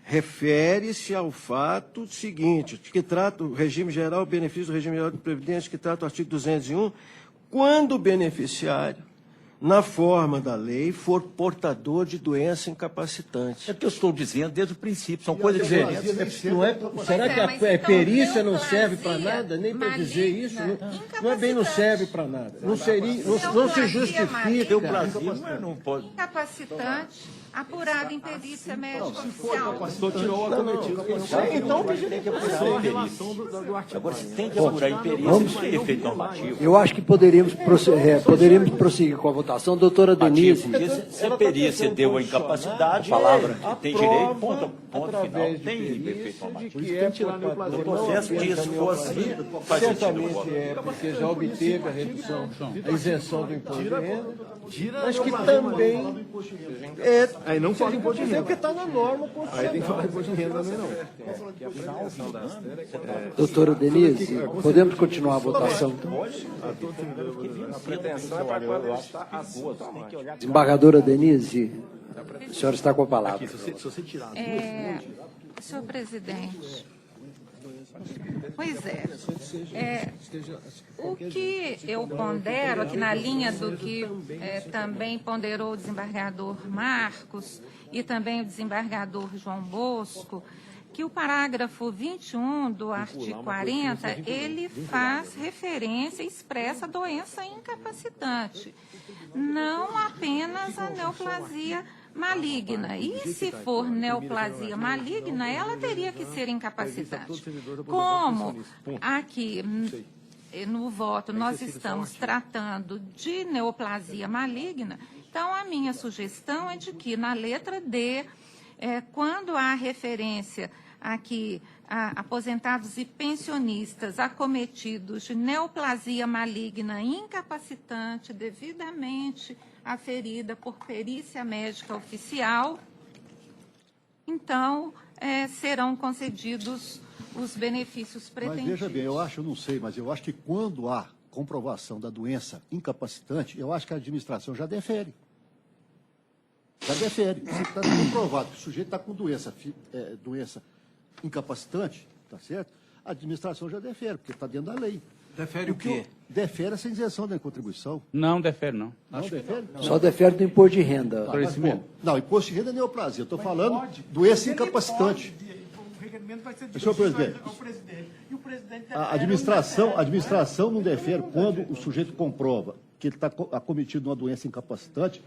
refere-se ao fato seguinte, que trata o regime geral, o benefício do regime geral de previdência, que trata o artigo 201, quando o beneficiário, na forma da lei, for portador de doença incapacitante. É o que eu estou dizendo desde o princípio, são coisas diferentes. Não é, será que a perícia não serve para nada, nem para dizer isso? Não é bem não serve para nada. Não se justifica. Não pode. Incapacitante, apurado em perícia médica oficial. Tirou o acometido. Então, pedirei que Agora, se tem que apurar em perícia, não tem efeito normativo. Eu acho que poderíamos prosseguir com a votação. Doutora Denise. Se a perícia deu a incapacidade, palavra tem direito, ponto final, tem efeito normativo. O processo disso fosse faz certamente porque já obteve a redução, a isenção do imposto de renda, mas que também Aí não fala imposto de renda. porque está na norma Aí tem que falar imposto de renda também não. Doutora Denise, podemos continuar a votação, então? A pretensão é para quando ele está assintomático. Desembargadora Denise, a senhora está com a palavra. Senhor presidente, pois o que eu pondero aqui na linha do que também ponderou o desembargador Marcos e também o desembargador João Bosco, que o parágrafo 21 do artigo 40, ele faz referência expressa à doença incapacitante, não apenas à neoplasia maligna. E se for neoplasia maligna, ela teria que ser incapacitante. Como aqui no voto nós estamos tratando de neoplasia maligna, então a minha sugestão é de que na letra D, quando há referência aqui a aposentados e pensionistas acometidos de neoplasia maligna incapacitante devidamente aferida por perícia médica oficial, então serão concedidos os benefícios pretendidos. Mas veja bem, eu não sei, mas eu acho que quando há comprovação da doença incapacitante, eu acho que a administração já defere. Já defere. Se está comprovado que o sujeito está com doença incapacitante, tá certo? A administração já defere, porque está dentro da lei. Defere o quê? Defere essa isenção da contribuição. Não defere, não. Não defere? Só defere do imposto de renda. Mas, bom, não, imposto de renda é neoplasia. Eu estou falando doença incapacitante. Senhor presidente, a administração não defere quando o sujeito comprova que ele está acometido de uma doença incapacitante,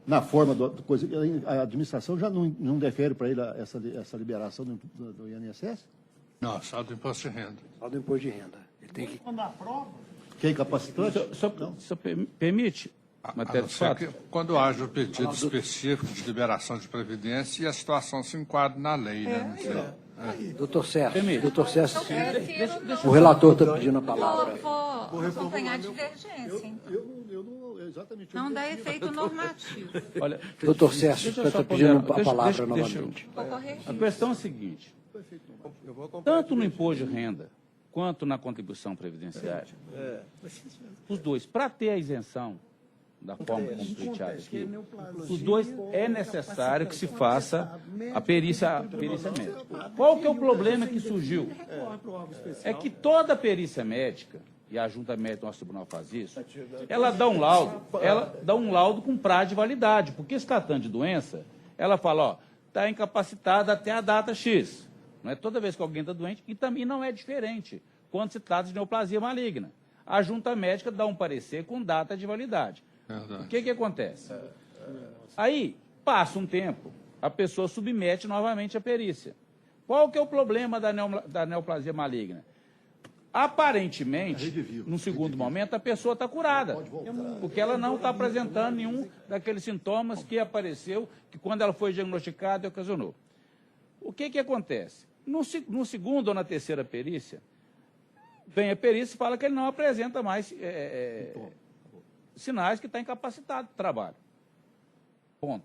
na forma do coisa. A administração já não defere para ele essa liberação do INSS? Não, só do imposto de renda. Só do imposto de renda. Ele tem que... Que é incapacitante? Só permite, matéria de fato? Quando haja o pedido específico de liberação de previdência e a situação se enquadra na lei, né? Doutor Sérgio, Permite. doutor Sérgio, Deixa o relator está pedindo a palavra. Vou acompanhar a divergência. Exatamente. Não dá efeito normativo. Olha, Doutor Sérgio deixa eu está só pedindo ponderar. a palavra Deixa- novamente. Vou corrigir. A questão é a seguinte: tanto no imposto de renda quanto na contribuição previdenciária, os dois, para ter a isenção da forma como pleiteado aqui, os dois é necessário que se faça a perícia médica. Qual que é o problema que surgiu? É que toda perícia médica, e a Junta Médica do nosso tribunal faz isso, ela dá um laudo com prazo de validade, porque se tratando de doença, ela fala, ó, está incapacitada até a data X. Não é toda vez que alguém está doente, e também não é diferente quando se trata de neoplasia maligna. A Junta Médica dá um parecer com data de validade. Verdade. O que acontece? Aí, passa um tempo, a pessoa submete novamente a perícia. Qual que é o problema da neoplasia maligna? Aparentemente, no segundo momento, a pessoa está curada, porque ela não está apresentando nenhum daqueles sintomas que apareceu, que quando ela foi diagnosticada, ocasionou. O que acontece? No segundo ou na terceira perícia, vem a perícia e fala que ele não apresenta mais sinais que está incapacitado de trabalho. Ponto.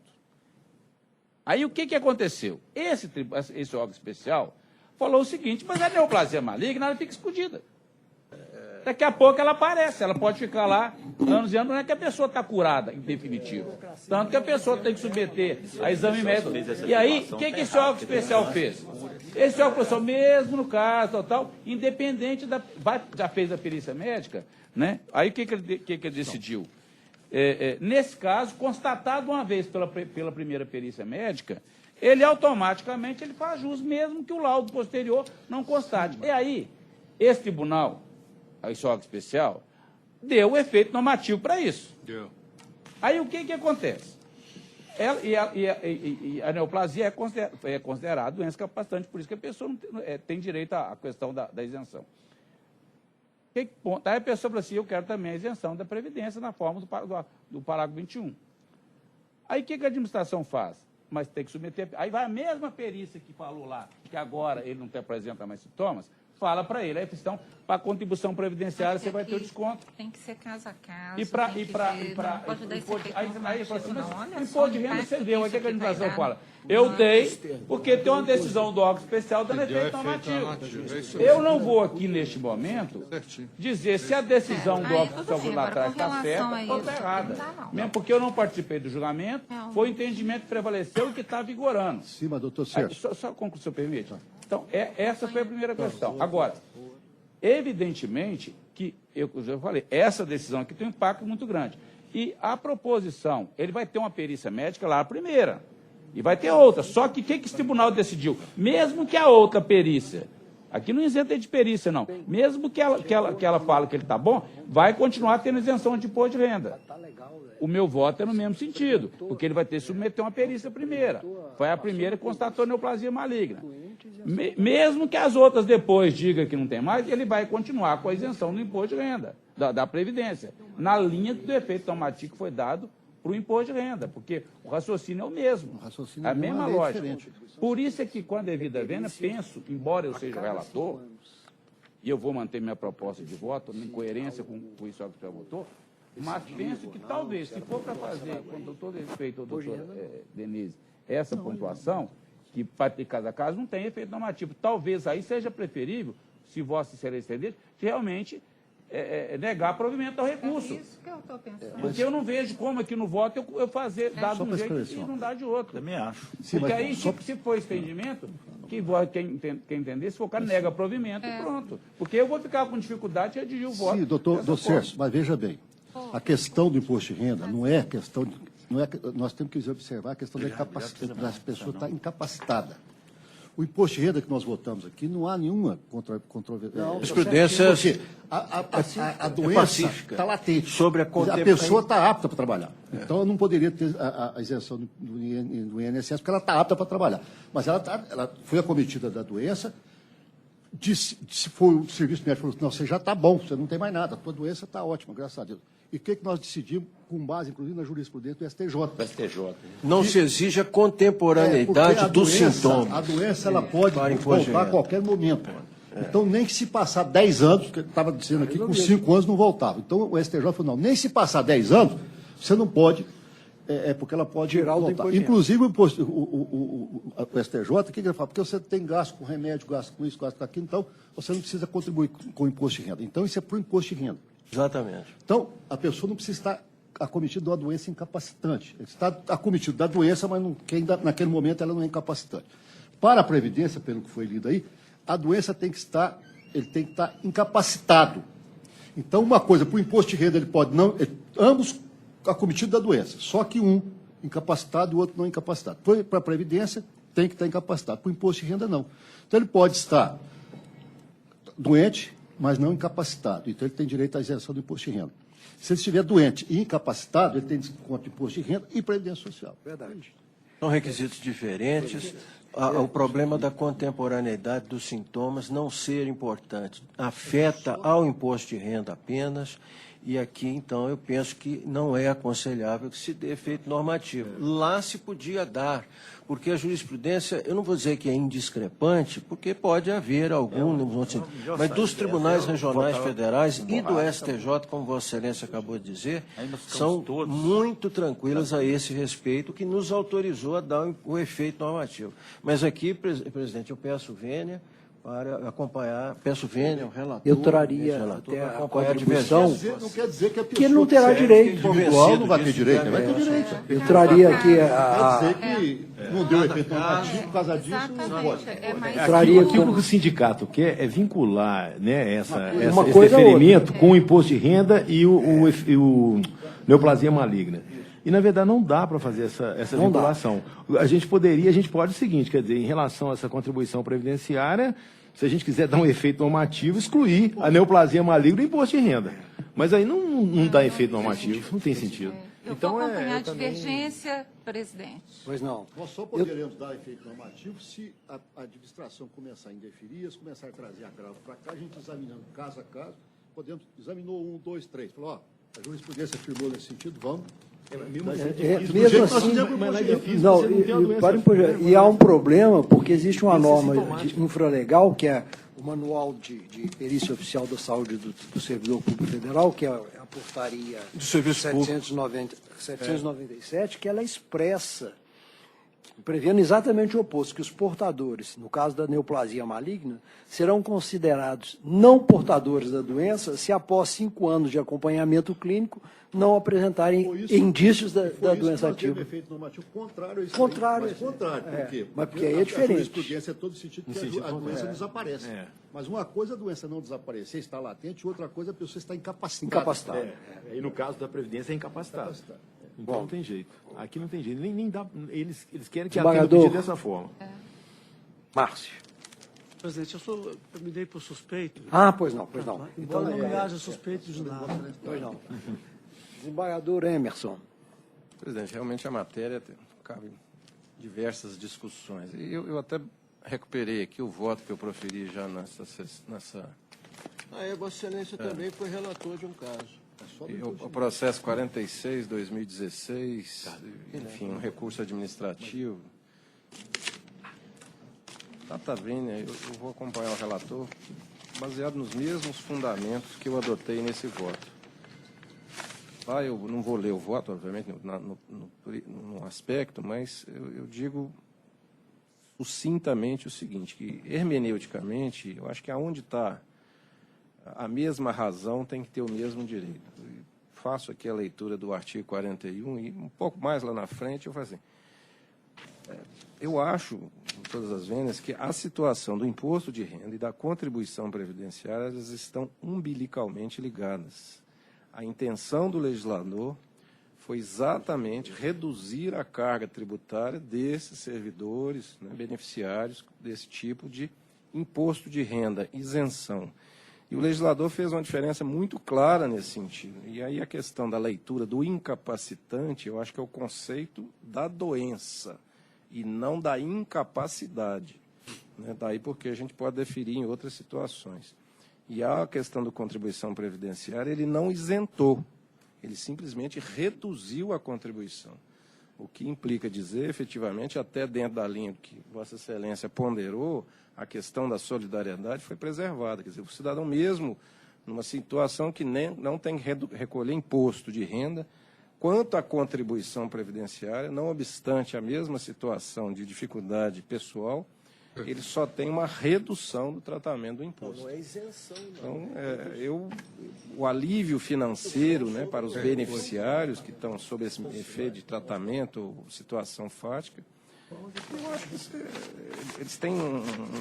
Aí o que aconteceu? Esse órgão especial falou o seguinte, mas a neoplasia maligna ela fica escondida. Daqui a pouco ela aparece, ela pode ficar lá anos e anos, não é que a pessoa está curada, em definitivo. Tanto que a pessoa tem que submeter a exame médico. E aí, o que esse órgão especial fez? Esse órgão especial, mesmo no caso, tal, independente já fez a perícia médica, né? Aí o que ele decidiu? Nesse caso, constatado uma vez pela primeira perícia médica, ele automaticamente faz jus, mesmo que o laudo posterior não constate. E aí, esse tribunal, esse órgão especial, deu o efeito normativo para isso. Deu. Aí o que acontece? A neoplasia é considerada doença capacitante, por isso que a pessoa não tem direito à questão da isenção. Aí a pessoa fala assim, eu quero também a isenção da Previdência na forma do parágrafo 21. Aí o que a administração faz? Mas tem que submeter... Aí vai a mesma perícia que falou lá, que agora ele não apresenta mais sintomas, fala para ele, então, para a contribuição previdenciária você vai ter o desconto. Tem que ser caso a caso. Aí o imposto de renda você deu, aí o que a administração fala? Eu dei, porque tem uma decisão do órgão especial dando efeito normativo. Eu não vou aqui, neste momento, dizer se a decisão do órgão especial lá atrás está certa ou está errada. Mesmo porque eu não participei do julgamento, foi o entendimento que prevaleceu e que está vigorando. Sim, mas doutor Sérgio. Só concluir, se eu permite. Então, essa foi a primeira questão. Agora, evidentemente que, eu já falei, essa decisão aqui tem um impacto muito grande. E a proposição, ele vai ter uma perícia médica lá, a primeira, e vai ter outra. Só que o que esse tribunal decidiu? Mesmo que a outra perícia, aqui não isenta de perícia, não, mesmo que ela fale que ele está bom, vai continuar tendo isenção de imposto de renda. O meu voto é no mesmo sentido, porque ele vai ter que submeter uma perícia primeira. Foi a primeira que constatou neoplasia maligna. Mesmo que as outras depois digam que não tem mais, ele vai continuar com a isenção do imposto de renda, da Previdência, na linha do efeito normativo que foi dado para o imposto de renda, porque o raciocínio é o mesmo, a mesma lógica. Por isso é que, com a devida vênia, penso, embora eu seja relator, e eu vou manter minha proposta de voto, em coerência com isso que já votou, mas penso que talvez, se for para fazer, com todo respeito ao doutor Denise, essa pontuação, que para ter caso a caso não tem efeito normativo. Talvez aí seja preferível, se Vossa Excelência entender, que realmente negar provimento ao recurso. É isso que eu estou pensando. Porque eu não vejo como aqui no voto eu fazer dado de um jeito e não dar de outro. Também acho. Porque aí, se for estendimento, quem entender, se for o cara nega provimento e pronto. Porque eu vou ficar com dificuldade de redigir o voto. Sim, doutor Sérgio, mas veja bem, a questão do imposto de renda não é questão de... nós temos que observar a questão da pessoa estar incapacitada. O imposto de renda que nós votamos aqui, não há nenhuma controvérsia. Jurisprudência A doença está latente. Sobre a pessoa está apta para trabalhar. Então, eu não poderia ter a isenção do INSS, porque ela está apta para trabalhar. Mas ela foi acometida da doença, se for o serviço médico, falou, não, você já está bom, você não tem mais nada, a tua doença está ótima, graças a Deus. E o que nós decidimos, com base, inclusive, na jurisprudência do STJ? Não se exige a contemporaneidade dos sintomas. A doença ela pode voltar a qualquer momento. Então, nem que se passar 10 anos, que eu estava dizendo aqui, com 5 anos não voltava. Então, o STJ falou, não, nem se passar 10 anos, você não pode, porque ela pode tirar o voltar. Inclusive, o STJ, o que ele fala? Porque você tem gasto com remédio, gasto com isso, gasto com aquilo, então você não precisa contribuir com o imposto de renda. Então, isso é para o imposto de renda. Exatamente. Então, a pessoa não precisa estar acometido de uma doença incapacitante. Ele está acometido da doença, mas naquele momento ela não é incapacitante. Para a Previdência, pelo que foi lido aí, a doença tem que estar incapacitado. Então, uma coisa, para o imposto de renda, ele pode não... ambos acometidos da doença, só que um incapacitado e o outro não incapacitado. Para a Previdência, tem que estar incapacitado. Para o imposto de renda, não. Então, ele pode estar doente, mas não incapacitado. Então, ele tem direito à isenção do imposto de renda. Se ele estiver doente e incapacitado, ele tem desconto de imposto de renda e Previdência Social. Verdade. São requisitos diferentes. O problema da contemporaneidade dos sintomas não ser importante. Afeta ao imposto de renda apenas. E aqui, então, eu penso que não é aconselhável que se dê efeito normativo. Lá se podia dar, porque a jurisprudência, eu não vou dizer que é indiscrepante, porque pode haver algum, mas dos tribunais regionais federais e do STJ, como Vossa Excelência acabou de dizer, são muito tranquilas a esse respeito, que nos autorizou a dar o efeito normativo. Mas aqui, presidente, eu peço vênia para acompanhar, peço vênia, o relator. Eu traria até a contribuição. Não quer dizer que a pessoa que ele não terá direito. Individual não vai ter direito, vai ter direito. Eu traria aqui Quer dizer que não deu efeito normativo, por causa disso, não pode. traria Aqui o como... que o sindicato quer é vincular, né, uma esse coisa deferimento com o imposto de renda e o neoplasia maligna. E, na verdade, não dá para fazer essa vinculação. A gente pode o seguinte, quer dizer, em relação a essa contribuição previdenciária, se a gente quiser dar um efeito normativo, excluir a neoplasia maligna do imposto de renda. Mas aí não dá efeito normativo, não tem sentido. Eu vou acompanhar a divergência, presidente. Pois não. Nós só poderemos dar efeito normativo se a administração começar a indeferir, se começar a trazer agravo para cá, a gente examinando caso a caso, examinou 1, 2, 3, falou, ó, a jurisprudência afirmou nesse sentido, vamos. Mesmo assim, e há um problema, porque existe uma norma infralegal, que é o Manual de Perícia Oficial da Saúde do Servidor Público Federal, que é a portaria 797, que ela expressa, prevendo exatamente o oposto, que os portadores, no caso da neoplasia maligna, serão considerados não portadores da doença se após 5 anos de acompanhamento clínico não apresentarem indícios da doença ativa. Efeito normativo contrário a isso. Contrário. Mas contrário, por quê? Mas porque aí é diferente. A jurisprudência é todo sentido que a doença desaparece. Mas uma coisa é a doença não desaparecer, está latente, outra coisa é a pessoa estar incapacitada. E no caso da Previdência é incapacitado. Então não tem jeito. Aqui não tem jeito. Nem dá, eles querem que atenda o pedido dessa forma. Márcio. Presidente, eu me dei por suspeito. Pois não. Então não me haja suspeito de nada. Pois não. Desembargador Emerson. Presidente, realmente a matéria cabe diversas discussões. E eu até recuperei aqui o voto que eu proferi já nessa... Vossa Excelência também foi relator de um caso. O processo 46, 2016, enfim, um recurso administrativo. Tá bem, né? Eu vou acompanhar o relator, baseado nos mesmos fundamentos que eu adotei nesse voto. Lá eu não vou ler o voto, obviamente, no aspecto, mas eu digo sucintamente o seguinte, que hermeneuticamente, eu acho que aonde está a mesma razão tem que ter o mesmo direito. Eu faço aqui a leitura do artigo 41 e um pouco mais lá na frente eu faço assim. Eu acho, em todas as vênias, que a situação do imposto de renda e da contribuição previdenciária elas estão umbilicalmente ligadas. A intenção do legislador foi exatamente reduzir a carga tributária desses servidores, né, beneficiários desse tipo de imposto de renda, isenção. E o legislador fez uma diferença muito clara nesse sentido. E aí a questão da leitura do incapacitante, eu acho que é o conceito da doença e não da incapacidade. Né? Daí porque a gente pode deferir em outras situações. E a questão da contribuição previdenciária, ele não isentou, ele simplesmente reduziu a contribuição. O que implica dizer, efetivamente, até dentro da linha que Vossa Excelência ponderou, a questão da solidariedade foi preservada. Quer dizer, o cidadão mesmo, numa situação que não tem que recolher imposto de renda, quanto à contribuição previdenciária, não obstante a mesma situação de dificuldade pessoal, ele só tem uma redução do tratamento do imposto. Não é isenção, não. Então, o alívio financeiro, né, para os beneficiários que estão sob esse efeito de tratamento ou situação fática, eu acho que eles têm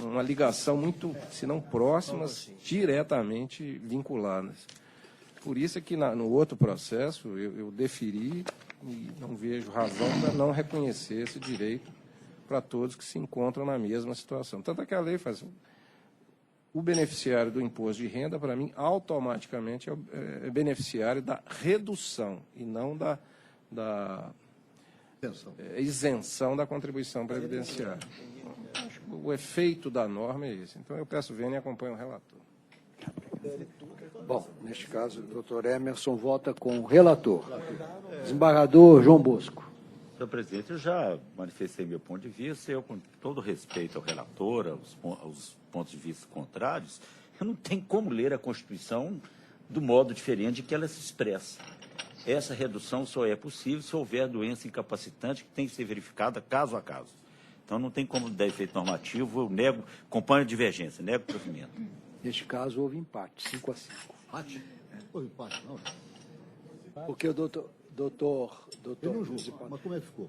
uma ligação muito, se não próximas, diretamente vinculadas. Por isso é que no outro processo eu deferi e não vejo razão para não reconhecer esse direito para todos que se encontram na mesma situação. Tanto é que a lei faz... O beneficiário do imposto de renda, para mim, automaticamente é beneficiário da redução e não da isenção da contribuição previdenciária. Acho que o efeito da norma é esse. Então, eu peço vênia e acompanho o relator. Bom, neste caso, o doutor Emerson vota com o relator. Desembargador João Bosco. Senhor presidente, eu já manifestei meu ponto de vista, eu, com todo respeito ao relator, aos pontos de vista contrários, eu não tenho como ler a Constituição do modo diferente que ela se expressa. Essa redução só é possível se houver doença incapacitante que tem que ser verificada caso a caso. Então, não tem como dar efeito normativo, eu nego, acompanho a divergência, nego o provimento. Neste caso, houve empate, 5-5. Empate? Houve empate, não. Porque o doutor Eu não julgo, mas como é que ficou?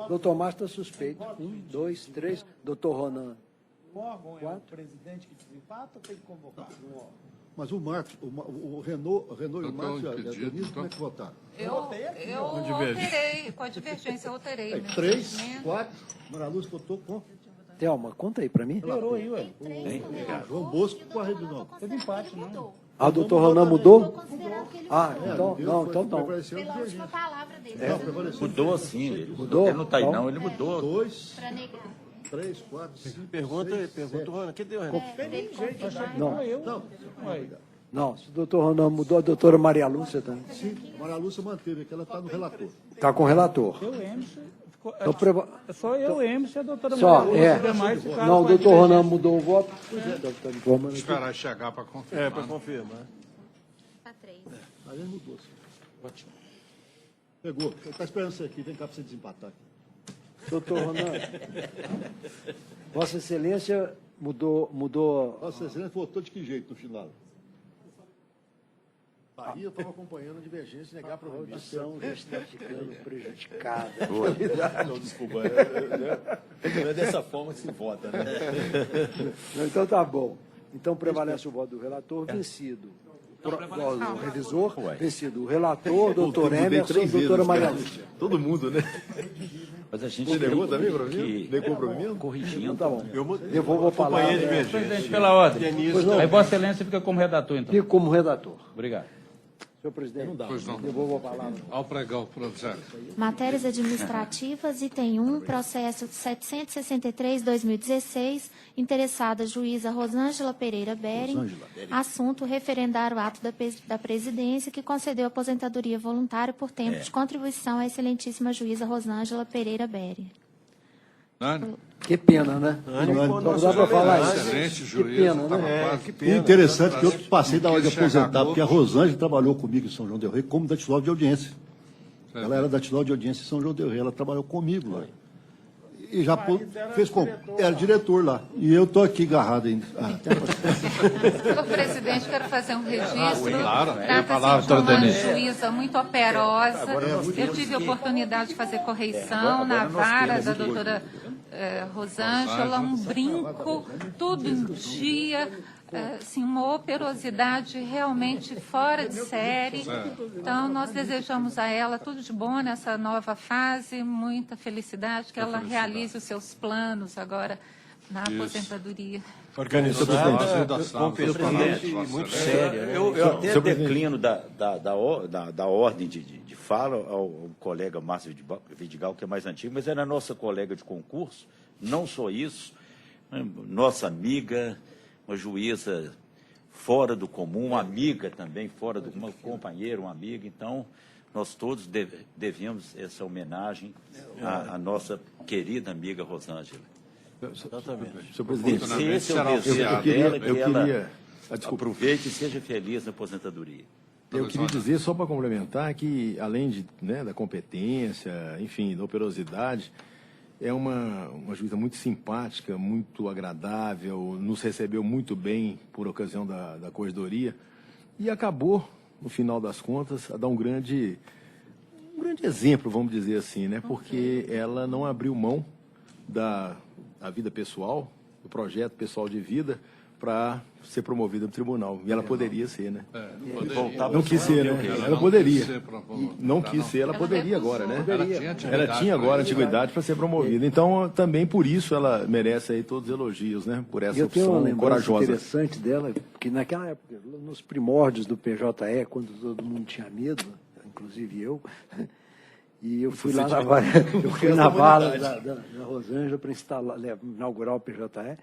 Doutor Márcio está suspeito. 1, 2, 3. Doutor Ronan. O órgão é o presidente que desempata ou tem que convocar? Mas o Marcos, o Renault e o Marcos e a Denise, como é que votaram? Eu alterei, com a divergência eu alterei. Aí, 3, 4, Maria Lúcia votou com... Thelma, conta aí para mim. Zerou aí, ué. João Bosco com a revisão. Teve empate, não. Ah, o doutor Ronan mudou? Considerado que ele Ah, então não. pela última palavra dele. Mudou sim, ele Mudou? Ele não está aí não, ele mudou. 2, Para negar. 3, 4, 5, Pergunta, Rona, que deu, Renan? Não, se o doutor Ronan mudou, a doutora Maria Lúcia também. Sim, Maria Lúcia manteve, que ela está no relator. Está com o relator. Eu, Emerson, ficou, Então, só eu, Emerson e a doutora Só, Maria Lúcia, demais ficaram Não, o com a doutor divergência. Ronan mudou o voto. Está informando aqui. Esperar chegar para confirmar. Para confirmar. Tá 3. Aí ele mudou. Ótimo. Pegou. Ele está esperando você aqui, vem cá para você desempatar. Doutor Ronan, Vossa Excelência mudou... Vossa Excelência votou de que jeito no final? Bahia, eu estava acompanhando a divergência e negar para A audição já está ficando prejudicada. Não, desculpa. Não é dessa forma que se vota, né? Então tá bom. Então prevalece o voto do relator, vencido. O revisor, vencido. O relator, doutor Emerson e doutora Maria Lúcia. Todo mundo, né? Mas a gente Você negou tem também, para mim? que Negou para mim? corrigindo. Tá bom. Devolvo a palavra. Presidente, pela ordem. Aí Vossa Excelência fica como redator, então. Fico como redator. Obrigado. Senhor presidente, Pois não. devolvo a palavra. Ao pregão provisório. Matérias administrativas, item 1, processo 763-2016, interessada juíza Rosângela Pereira Bering, assunto referendar o ato da presidência que concedeu aposentadoria voluntária por tempo de contribuição à excelentíssima juíza Rosângela Pereira Bering. Nani? Que pena, né? Não dá para falar isso. Excelente Que juízo. pena, tava né? quase- E interessante que eu passei da hora de Quis chegar aposentar, pouco. porque a Rosângela trabalhou comigo em São João del Rei como datilógrafo de audiência. Ela era datilógrafa de audiência em São João del Rei, ela trabalhou comigo lá. E já fez como? Era diretor lá. E eu estou aqui agarrado ainda. Senhor presidente, quero fazer um registro. claro. Trata-se de uma juíza muito operosa. Eu tive a oportunidade de fazer correição na vara da doutora Rosângela, um brinco, tudo em dia, assim, uma operosidade realmente fora de série. Então, nós desejamos a ela tudo de bom nessa nova fase, muita felicidade, que ela realize os seus planos agora na aposentadoria. Organizada, Presidente, muito sério. Eu até declino da ordem de fala ao colega Márcio Vidigal, que é mais antigo, mas era nossa colega de concurso, Não só isso, nossa amiga, uma juíza fora do comum, uma amiga também, fora do comum, uma companheira, uma amiga. Então, nós todos devemos essa homenagem à nossa querida amiga Rosângela. Exatamente. Senhor presidente, Se esse é o desejo dela, que ela desculpa, aproveite e seja feliz na aposentadoria. eu queria dizer, só para complementar, que além de, da competência, enfim, da operosidade, é uma juíza muito simpática, muito agradável, nos recebeu muito bem por ocasião da corredoria e acabou, no final das contas, a dar um grande exemplo, vamos dizer assim, né? Porque ela não abriu mão da vida pessoal, do projeto pessoal de vida, para ser promovida no tribunal. E ela poderia ser, né? Não quis ser, né? Ela poderia. Não quis ser, ela poderia agora, né? Ela tinha agora antiguidade para ser promovida. Então, também por isso ela merece aí todos os elogios, né? Por essa Eu tenho uma opção lembrança corajosa. interessante dela, que naquela época, nos primórdios do PJE, quando todo mundo tinha medo, inclusive eu, e eu fui lá na vala, eu fui na vala da Rosângela para inaugurar o PJE,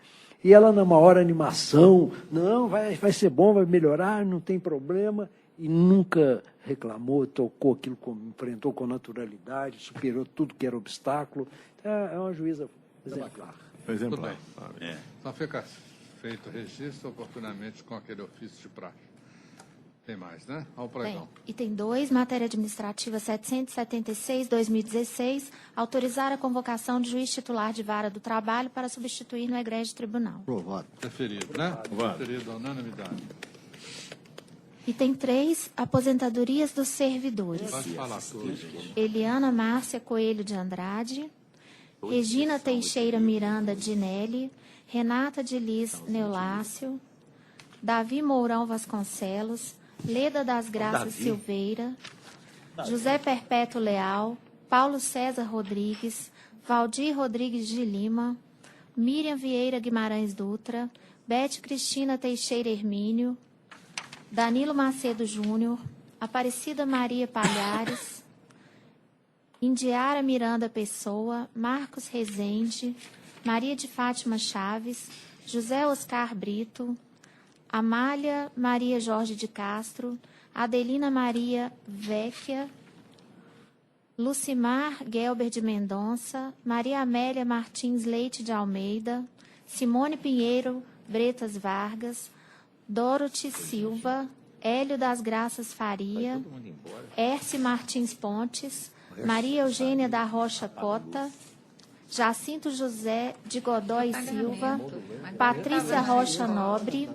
e ela, na maior animação, não, vai ser bom, vai melhorar, não tem problema, e nunca reclamou, tocou aquilo, enfrentou com naturalidade, superou tudo que era obstáculo. É uma juíza exemplar. Exemplar. Então fica feito o registro oportunamente com aquele ofício de praxe. Tem mais, né? Ao pregão. Tem. E tem 2, matéria administrativa 776/2016, autorizar a convocação de juiz titular de vara do trabalho para substituir no egrégio tribunal. Aprovado. Preferido, né? Preferido à unanimidade. E tem 3, aposentadorias dos servidores. Pode falar tudo. Eliana Márcia Coelho de Andrade, Regina Teixeira Miranda Dinelli, Renata de Liz Neulácio, Davi Mourão Vasconcelos, Leda das Graças Silveira, José Perpétuo Leal, Paulo César Rodrigues, Valdir Rodrigues de Lima, Miriam Vieira Guimarães Dutra, Bete Cristina Teixeira Hermínio, Danilo Macedo Júnior, Aparecida Maria Palhares, Indiara Miranda Pessoa, Marcos Rezende, Maria de Fátima Chaves, José Oscar Brito, Amália Maria Jorge de Castro, Adelina Maria Vecchia, Lucimar Gelber de Mendonça, Maria Amélia Martins Leite de Almeida, Simone Pinheiro Bretas Vargas, Dorothy Silva, Hélio das Graças Faria, Erce Martins Pontes, Maria Eugênia da Rocha Cota, Jacinto José de Godói Silva, Patrícia Rocha Nobre,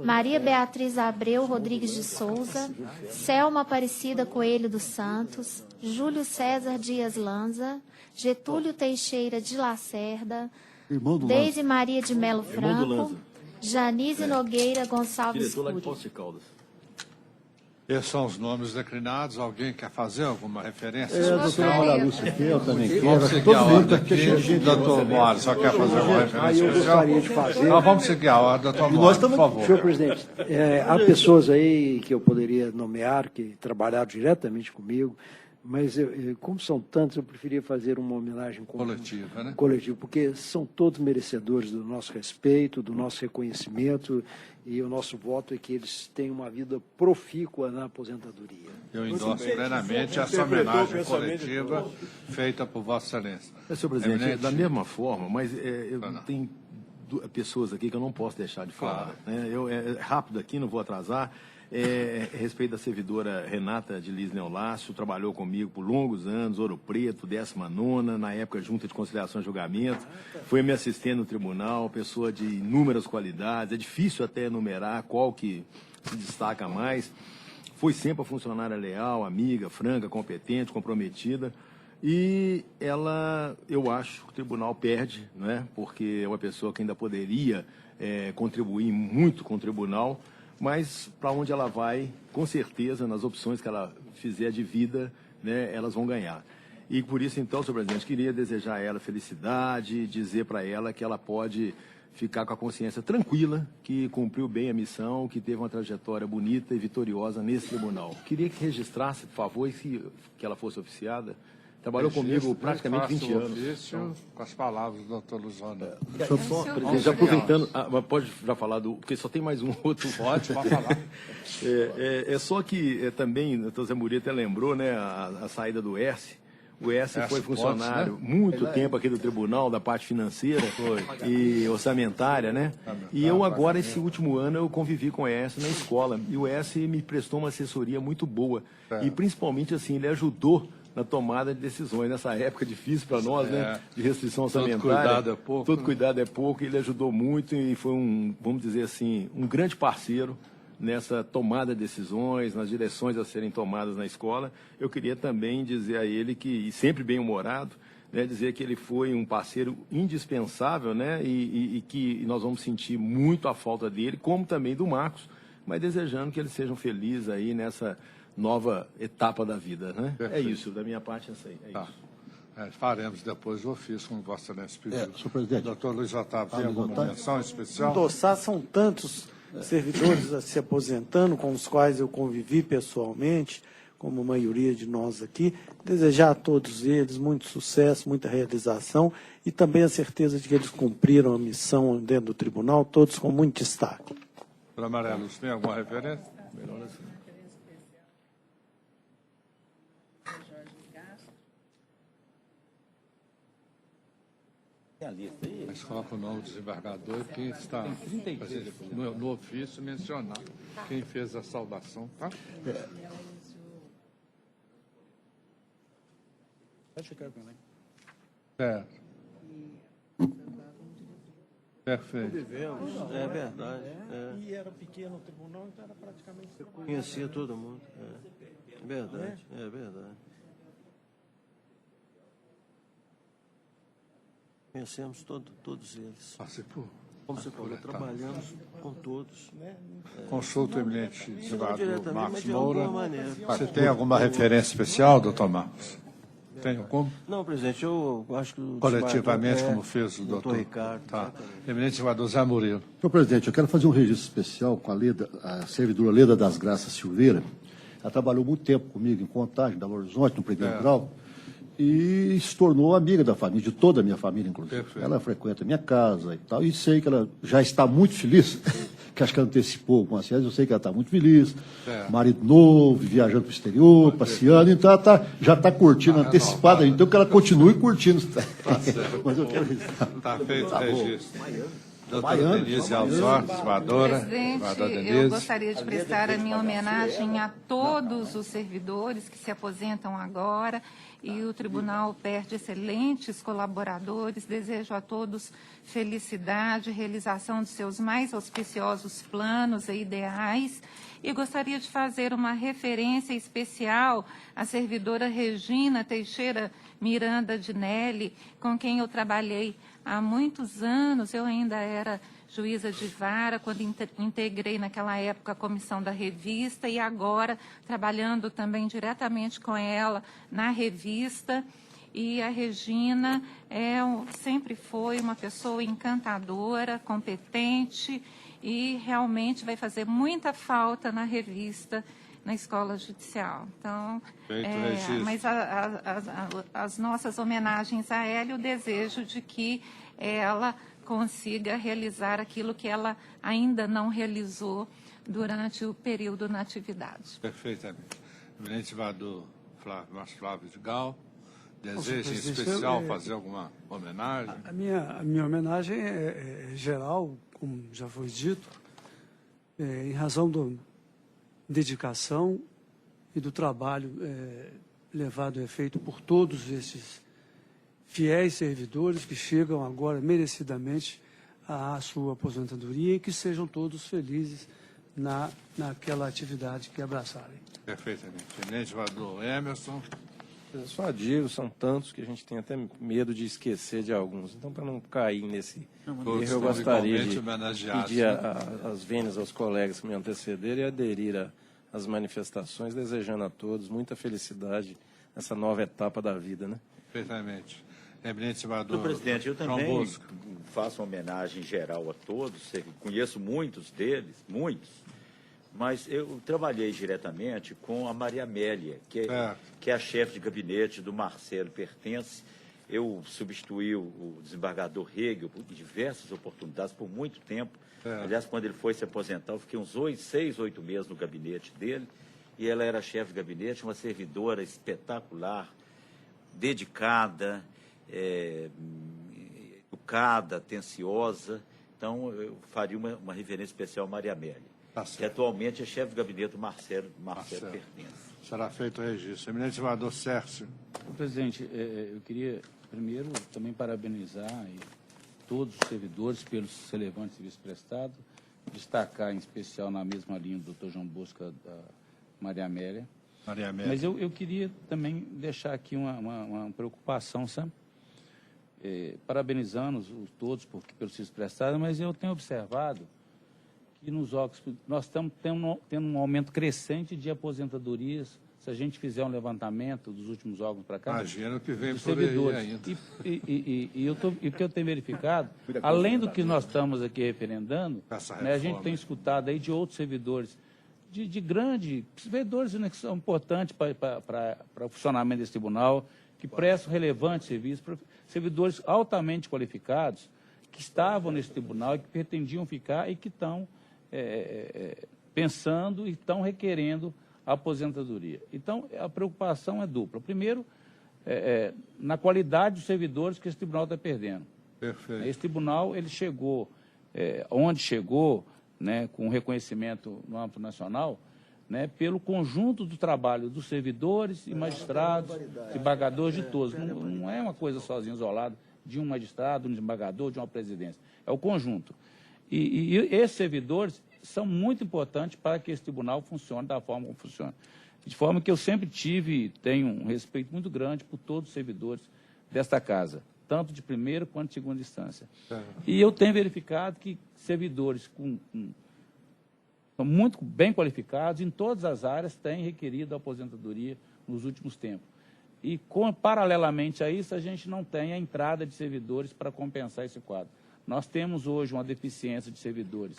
Maria Beatriz Abreu Rodrigues de Souza, Selma Aparecida Coelho dos Santos, Júlio César Dias Lanza, Getúlio Teixeira de Lacerda, Deise Maria de Melo Franco, Janise Nogueira Gonçalves Cury. Esses são os nomes declinados. Alguém quer fazer alguma referência? Doutora Maria Lúcia aqui, eu também quero. Vamos seguir a ordem aqui. Doutor Moara, só quer fazer uma referência eu gostaria de fazer. Então vamos seguir a ordem, doutor Moara, por favor. Senhor presidente, há pessoas aí que eu poderia nomear, que trabalharam diretamente comigo, mas como são tantos, eu preferia fazer uma homenagem coletiva, né? Coletiva, porque são todos merecedores do nosso respeito, do nosso reconhecimento, e o nosso voto é que eles tenham uma vida profícua na aposentadoria. Eu endosso plenamente essa homenagem coletiva feita por Vossa Excelência. Senhor presidente, da mesma forma, mas tem pessoas aqui que eu não posso deixar de falar. Claro. Né? Rápido aqui, não vou atrasar. A respeito da servidora Renata de Liz Neulácio, trabalhou comigo por longos anos, Ouro Preto, 19ª, na época Junta de Conciliação e Julgamento, foi minha assistente no tribunal, pessoa de inúmeras qualidades, é difícil até enumerar qual que se destaca mais, foi sempre a funcionária leal, amiga, franca, competente, comprometida, e ela, eu acho que o tribunal perde, né, porque é uma pessoa que ainda poderia contribuir muito com o tribunal, mas para onde ela vai, com certeza, nas opções que ela fizer de vida, né, elas vão ganhar. E por isso, então, senhor presidente, queria desejar a ela felicidade, dizer para ela que ela pode ficar com a consciência tranquila, que cumpriu bem a missão, que teve uma trajetória bonita e vitoriosa nesse tribunal. Queria que registrasse, por favor, que ela fosse oficiada, Trabalhou comigo Registro, praticamente 20 faço o anos. ofício com as palavras do doutor Luzona. Presidente, já aproveitando, mas pode já falar porque só tem mais um outro. Pode falar. É só que também, o doutor Zé Muri até lembrou, né, a saída do Herce. O Herce foi funcionário Pontes, muito tempo aqui do tribunal, da parte financeira e orçamentária, né? E eu agora, esse último ano, eu convivi com o Herce na escola. E o Herce me prestou uma assessoria muito boa. E principalmente, assim, ele ajudou na tomada de decisões, nessa época difícil para nós, né? De restrição orçamentária. Todo cuidado é pouco. Todo cuidado é pouco. Ele ajudou muito e foi vamos dizer assim, um grande parceiro nessa tomada de decisões, nas direções a serem tomadas na escola. Eu queria também dizer a ele que, e sempre bem-humorado, né, dizer que ele foi um parceiro indispensável, né, e que nós vamos sentir muito a falta dele, como também do Marcos, mas desejando que eles sejam felizes aí nessa nova etapa da vida, né? Perfeito. É isso, da minha parte é isso aí. Faremos depois o ofício, como Vossa Excelência pediu. Senhor presidente. Doutor Luiz Otávio, tem alguma menção especial? Endossar, são tantos servidores se aposentando, com os quais eu convivi pessoalmente, como a maioria de nós aqui. Desejar a todos eles muito sucesso, muita realização e também a certeza de que eles cumpriram a missão dentro do tribunal, todos com muito destaque. Doutor Amarelo, tem alguma referência? Melhor assim. Mas coloca o nome do desembargador e quem está no ofício mencionar quem fez a saudação, tá? Pode ficar com ele. Certo. Perfeito. Vivemos, é verdade. E era pequeno o tribunal, então era praticamente... Conhecia todo mundo. É verdade, é verdade. Conhecemos todos eles. Participou. Como você falou, trabalhamos com todos. Consulta o eminente desembargador diretamente, Marcos mas de Moura. alguma maneira. Você tem alguma referência especial, doutor Marcos? Tem algum? Não, presidente, eu acho que o Coletivamente, desembargador como fez o doutor Ricardo. Tá. Eminente desembargador Zé Murilo. Senhor presidente, eu quero fazer um registro especial com a servidora Leda das Graças Silveira. Ela trabalhou muito tempo comigo em Contagem, Belo Horizonte, no primeiro grau, e se tornou amiga da família, de toda a minha família, inclusive. Perfeito. Ela frequenta a minha casa e tal, e sei que ela já está muito feliz, que acho que antecipou algumas coisas, eu sei que ela está muito feliz, marido novo, viajando para o exterior, passeando, então ela já está curtindo antecipada, então que ela continue curtindo. Mas eu quero registrar. Está feito o registro. Doutora Denise Alzor, desembargadora. Presidente, eu Denise. gostaria de prestar a minha homenagem a todos os servidores que se aposentam agora e o tribunal perde excelentes colaboradores. Desejo a todos felicidade, realização de seus mais auspiciosos planos e ideais. E gostaria de fazer uma referência especial à servidora Regina Teixeira Miranda de Nelly, com quem eu trabalhei há muitos anos. Eu ainda era juíza de vara, quando integrei naquela época a comissão da revista e agora trabalhando também diretamente com ela na revista. E a Regina sempre foi uma pessoa encantadora, competente e realmente vai fazer muita falta na revista, na escola judicial. Então, mas as nossas homenagens a ela e o desejo de que ela consiga realizar aquilo que ela ainda não realizou durante o período na atividade. Perfeitamente. Eminente desembargador Márcio Flávio de Gal, deseja em especial fazer alguma homenagem? A minha homenagem é geral, como já foi dito, em razão da dedicação e do trabalho levado a efeito por todos esses fiéis servidores que chegam agora merecidamente à sua aposentadoria e que sejam todos felizes naquela atividade que abraçarem. Perfeitamente. Eminente desembargador Emerson. Eu só digo, são tantos que a gente tem até medo de esquecer de alguns. Então, para não cair nesse erro, eu gostaria de pedir as vênias aos colegas que me antecederem e aderir às manifestações, desejando a todos muita felicidade nessa nova etapa da vida, né? Perfeitamente. Eminente desembargador presidente, eu João também Bosco. faço uma homenagem geral a todos, conheço muitos deles, muitos, mas eu trabalhei diretamente com a Maria Amélia, que é a chefe de gabinete do Marcelo Pertence. Eu substituí o desembargador Hegel em diversas oportunidades, por muito tempo. Aliás, quando ele foi se aposentar, eu fiquei uns 6, 8 meses no gabinete dele, e ela era chefe de gabinete, uma servidora espetacular, dedicada, educada, atenciosa. Então, eu faria uma reverência especial a Maria Amélia, que atualmente é chefe de gabinete do Marcelo Pertence. Será feito o registro. Eminente desembargador Sérgio. Presidente, eu queria primeiro também parabenizar todos os servidores pelos relevantes serviços prestados, destacar em especial na mesma linha do Dr. João Bosco, da Maria Amélia. Mas eu queria também deixar aqui uma preocupação, sabe? Parabenizando todos pelos serviços prestados, mas eu tenho observado que nos órgãos nós estamos tendo um aumento crescente de aposentadorias. Se a gente fizer um levantamento dos últimos órgãos para cá, imagina o que vem por servidores. aí ainda. E o que eu tenho verificado, além do que nós estamos aqui referendando, né, a gente tem escutado aí de outros servidores, de grandes servidores, né, que são importantes para o funcionamento desse tribunal, que prestam relevante serviço, servidores altamente qualificados, que estavam nesse tribunal e que pretendiam ficar e que estão pensando e estão requerendo a aposentadoria. Então, a preocupação é dupla. Primeiro, na qualidade dos servidores que esse tribunal está perdendo. Perfeito. Esse tribunal, ele chegou onde chegou, né, com reconhecimento no âmbito nacional, né, pelo conjunto do trabalho dos servidores e magistrados, desembargadores de todos. Não é uma coisa sozinha, isolada, de um magistrado, um desembargador, de uma presidência. É o conjunto. E esses servidores são muito importantes para que esse tribunal funcione da forma como funciona. De forma que eu sempre tenho um respeito muito grande por todos os servidores desta casa, tanto de primeira quanto de segunda instância. E eu tenho verificado que servidores são muito bem qualificados, em todas as áreas, têm requerido a aposentadoria nos últimos tempos. E, paralelamente a isso, a gente não tem a entrada de servidores para compensar esse quadro. Nós temos hoje uma deficiência de servidores,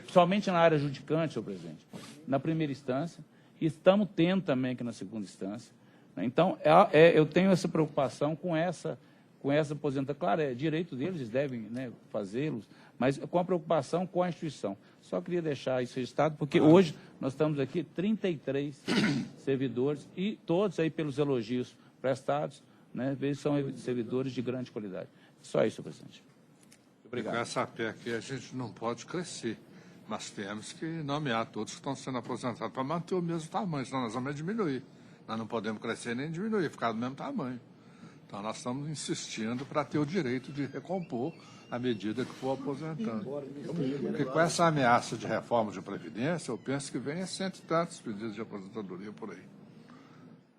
somente na área judicante, senhor presidente, na primeira instância, e estamos tendo também aqui na segunda instância. Então, eu tenho essa preocupação com essa aposentadoria. Claro, é direito deles, eles devem, né, fazê-los, mas com a preocupação com a instituição. Só queria deixar isso registrado, porque hoje nós estamos aqui 33 servidores, e todos aí pelos elogios prestados, né, são servidores de grande qualidade. Só isso, senhor presidente. Obrigado. Com essa PEC aqui a gente não pode crescer, mas temos que nomear todos que estão sendo aposentados para manter o mesmo tamanho, senão nós vamos diminuir. Nós não podemos crescer nem diminuir, ficar do mesmo tamanho. Então nós estamos insistindo para ter o direito de recompor à medida que for aposentando. Porque com essa ameaça de reforma de Previdência, eu penso que vem 100 e tantos pedidos de aposentadoria por aí.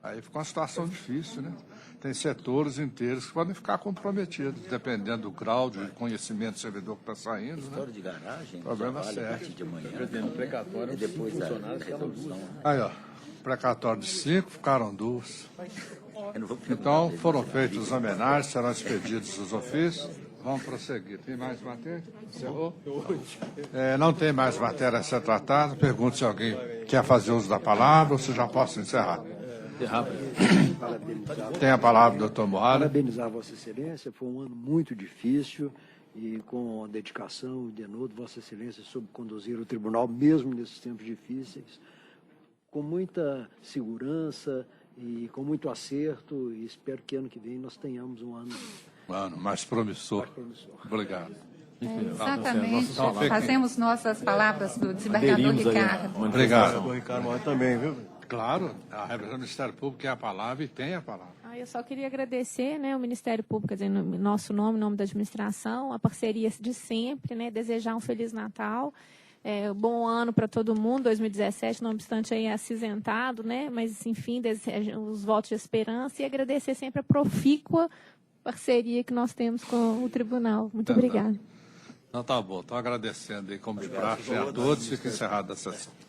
Aí fica uma situação difícil, né? Tem setores inteiros que podem ficar comprometidos, dependendo do grau de conhecimento do servidor que está saindo. História, né? de garagem, problema trabalho sério. a partir de amanhã. Presidente, o precatório, Depois da resolução. Aí, ó, precatório de 5, ficaram 2. Então, foram feitas as homenagens, serão expedidos os ofícios. Vamos prosseguir. Tem mais matéria? Encerrou? Não tem mais matéria a ser tratada. Pergunto se alguém quer fazer uso da palavra ou se já posso encerrar. Tem a palavra, doutor Moara. Parabenizar Vossa Excelência, foi um ano muito difícil e com dedicação e denodo, Vossa Excelência soube conduzir o tribunal, mesmo nesses tempos difíceis, com muita segurança e com muito acerto, e espero que ano que vem nós tenhamos um ano mais promissor. Obrigado. Exatamente. Fazemos nossas palavras do desembargador Ricardo. Obrigado. O Ricardo também, viu? Claro, a representação do Ministério Público tem a palavra e tem a palavra. Eu só queria agradecer, né, o Ministério Público, quer dizer, no nosso nome, em nome da administração, a parceria de sempre, né, desejar um Feliz Natal, bom ano para todo mundo, 2017, não obstante aí acinzentado, né, mas, enfim, os votos de esperança, e agradecer sempre a profícua parceria que nós temos com o tribunal. Muito obrigada. Então tá bom, estou agradecendo aí como de praxe a todos, fica encerrada essa sessão.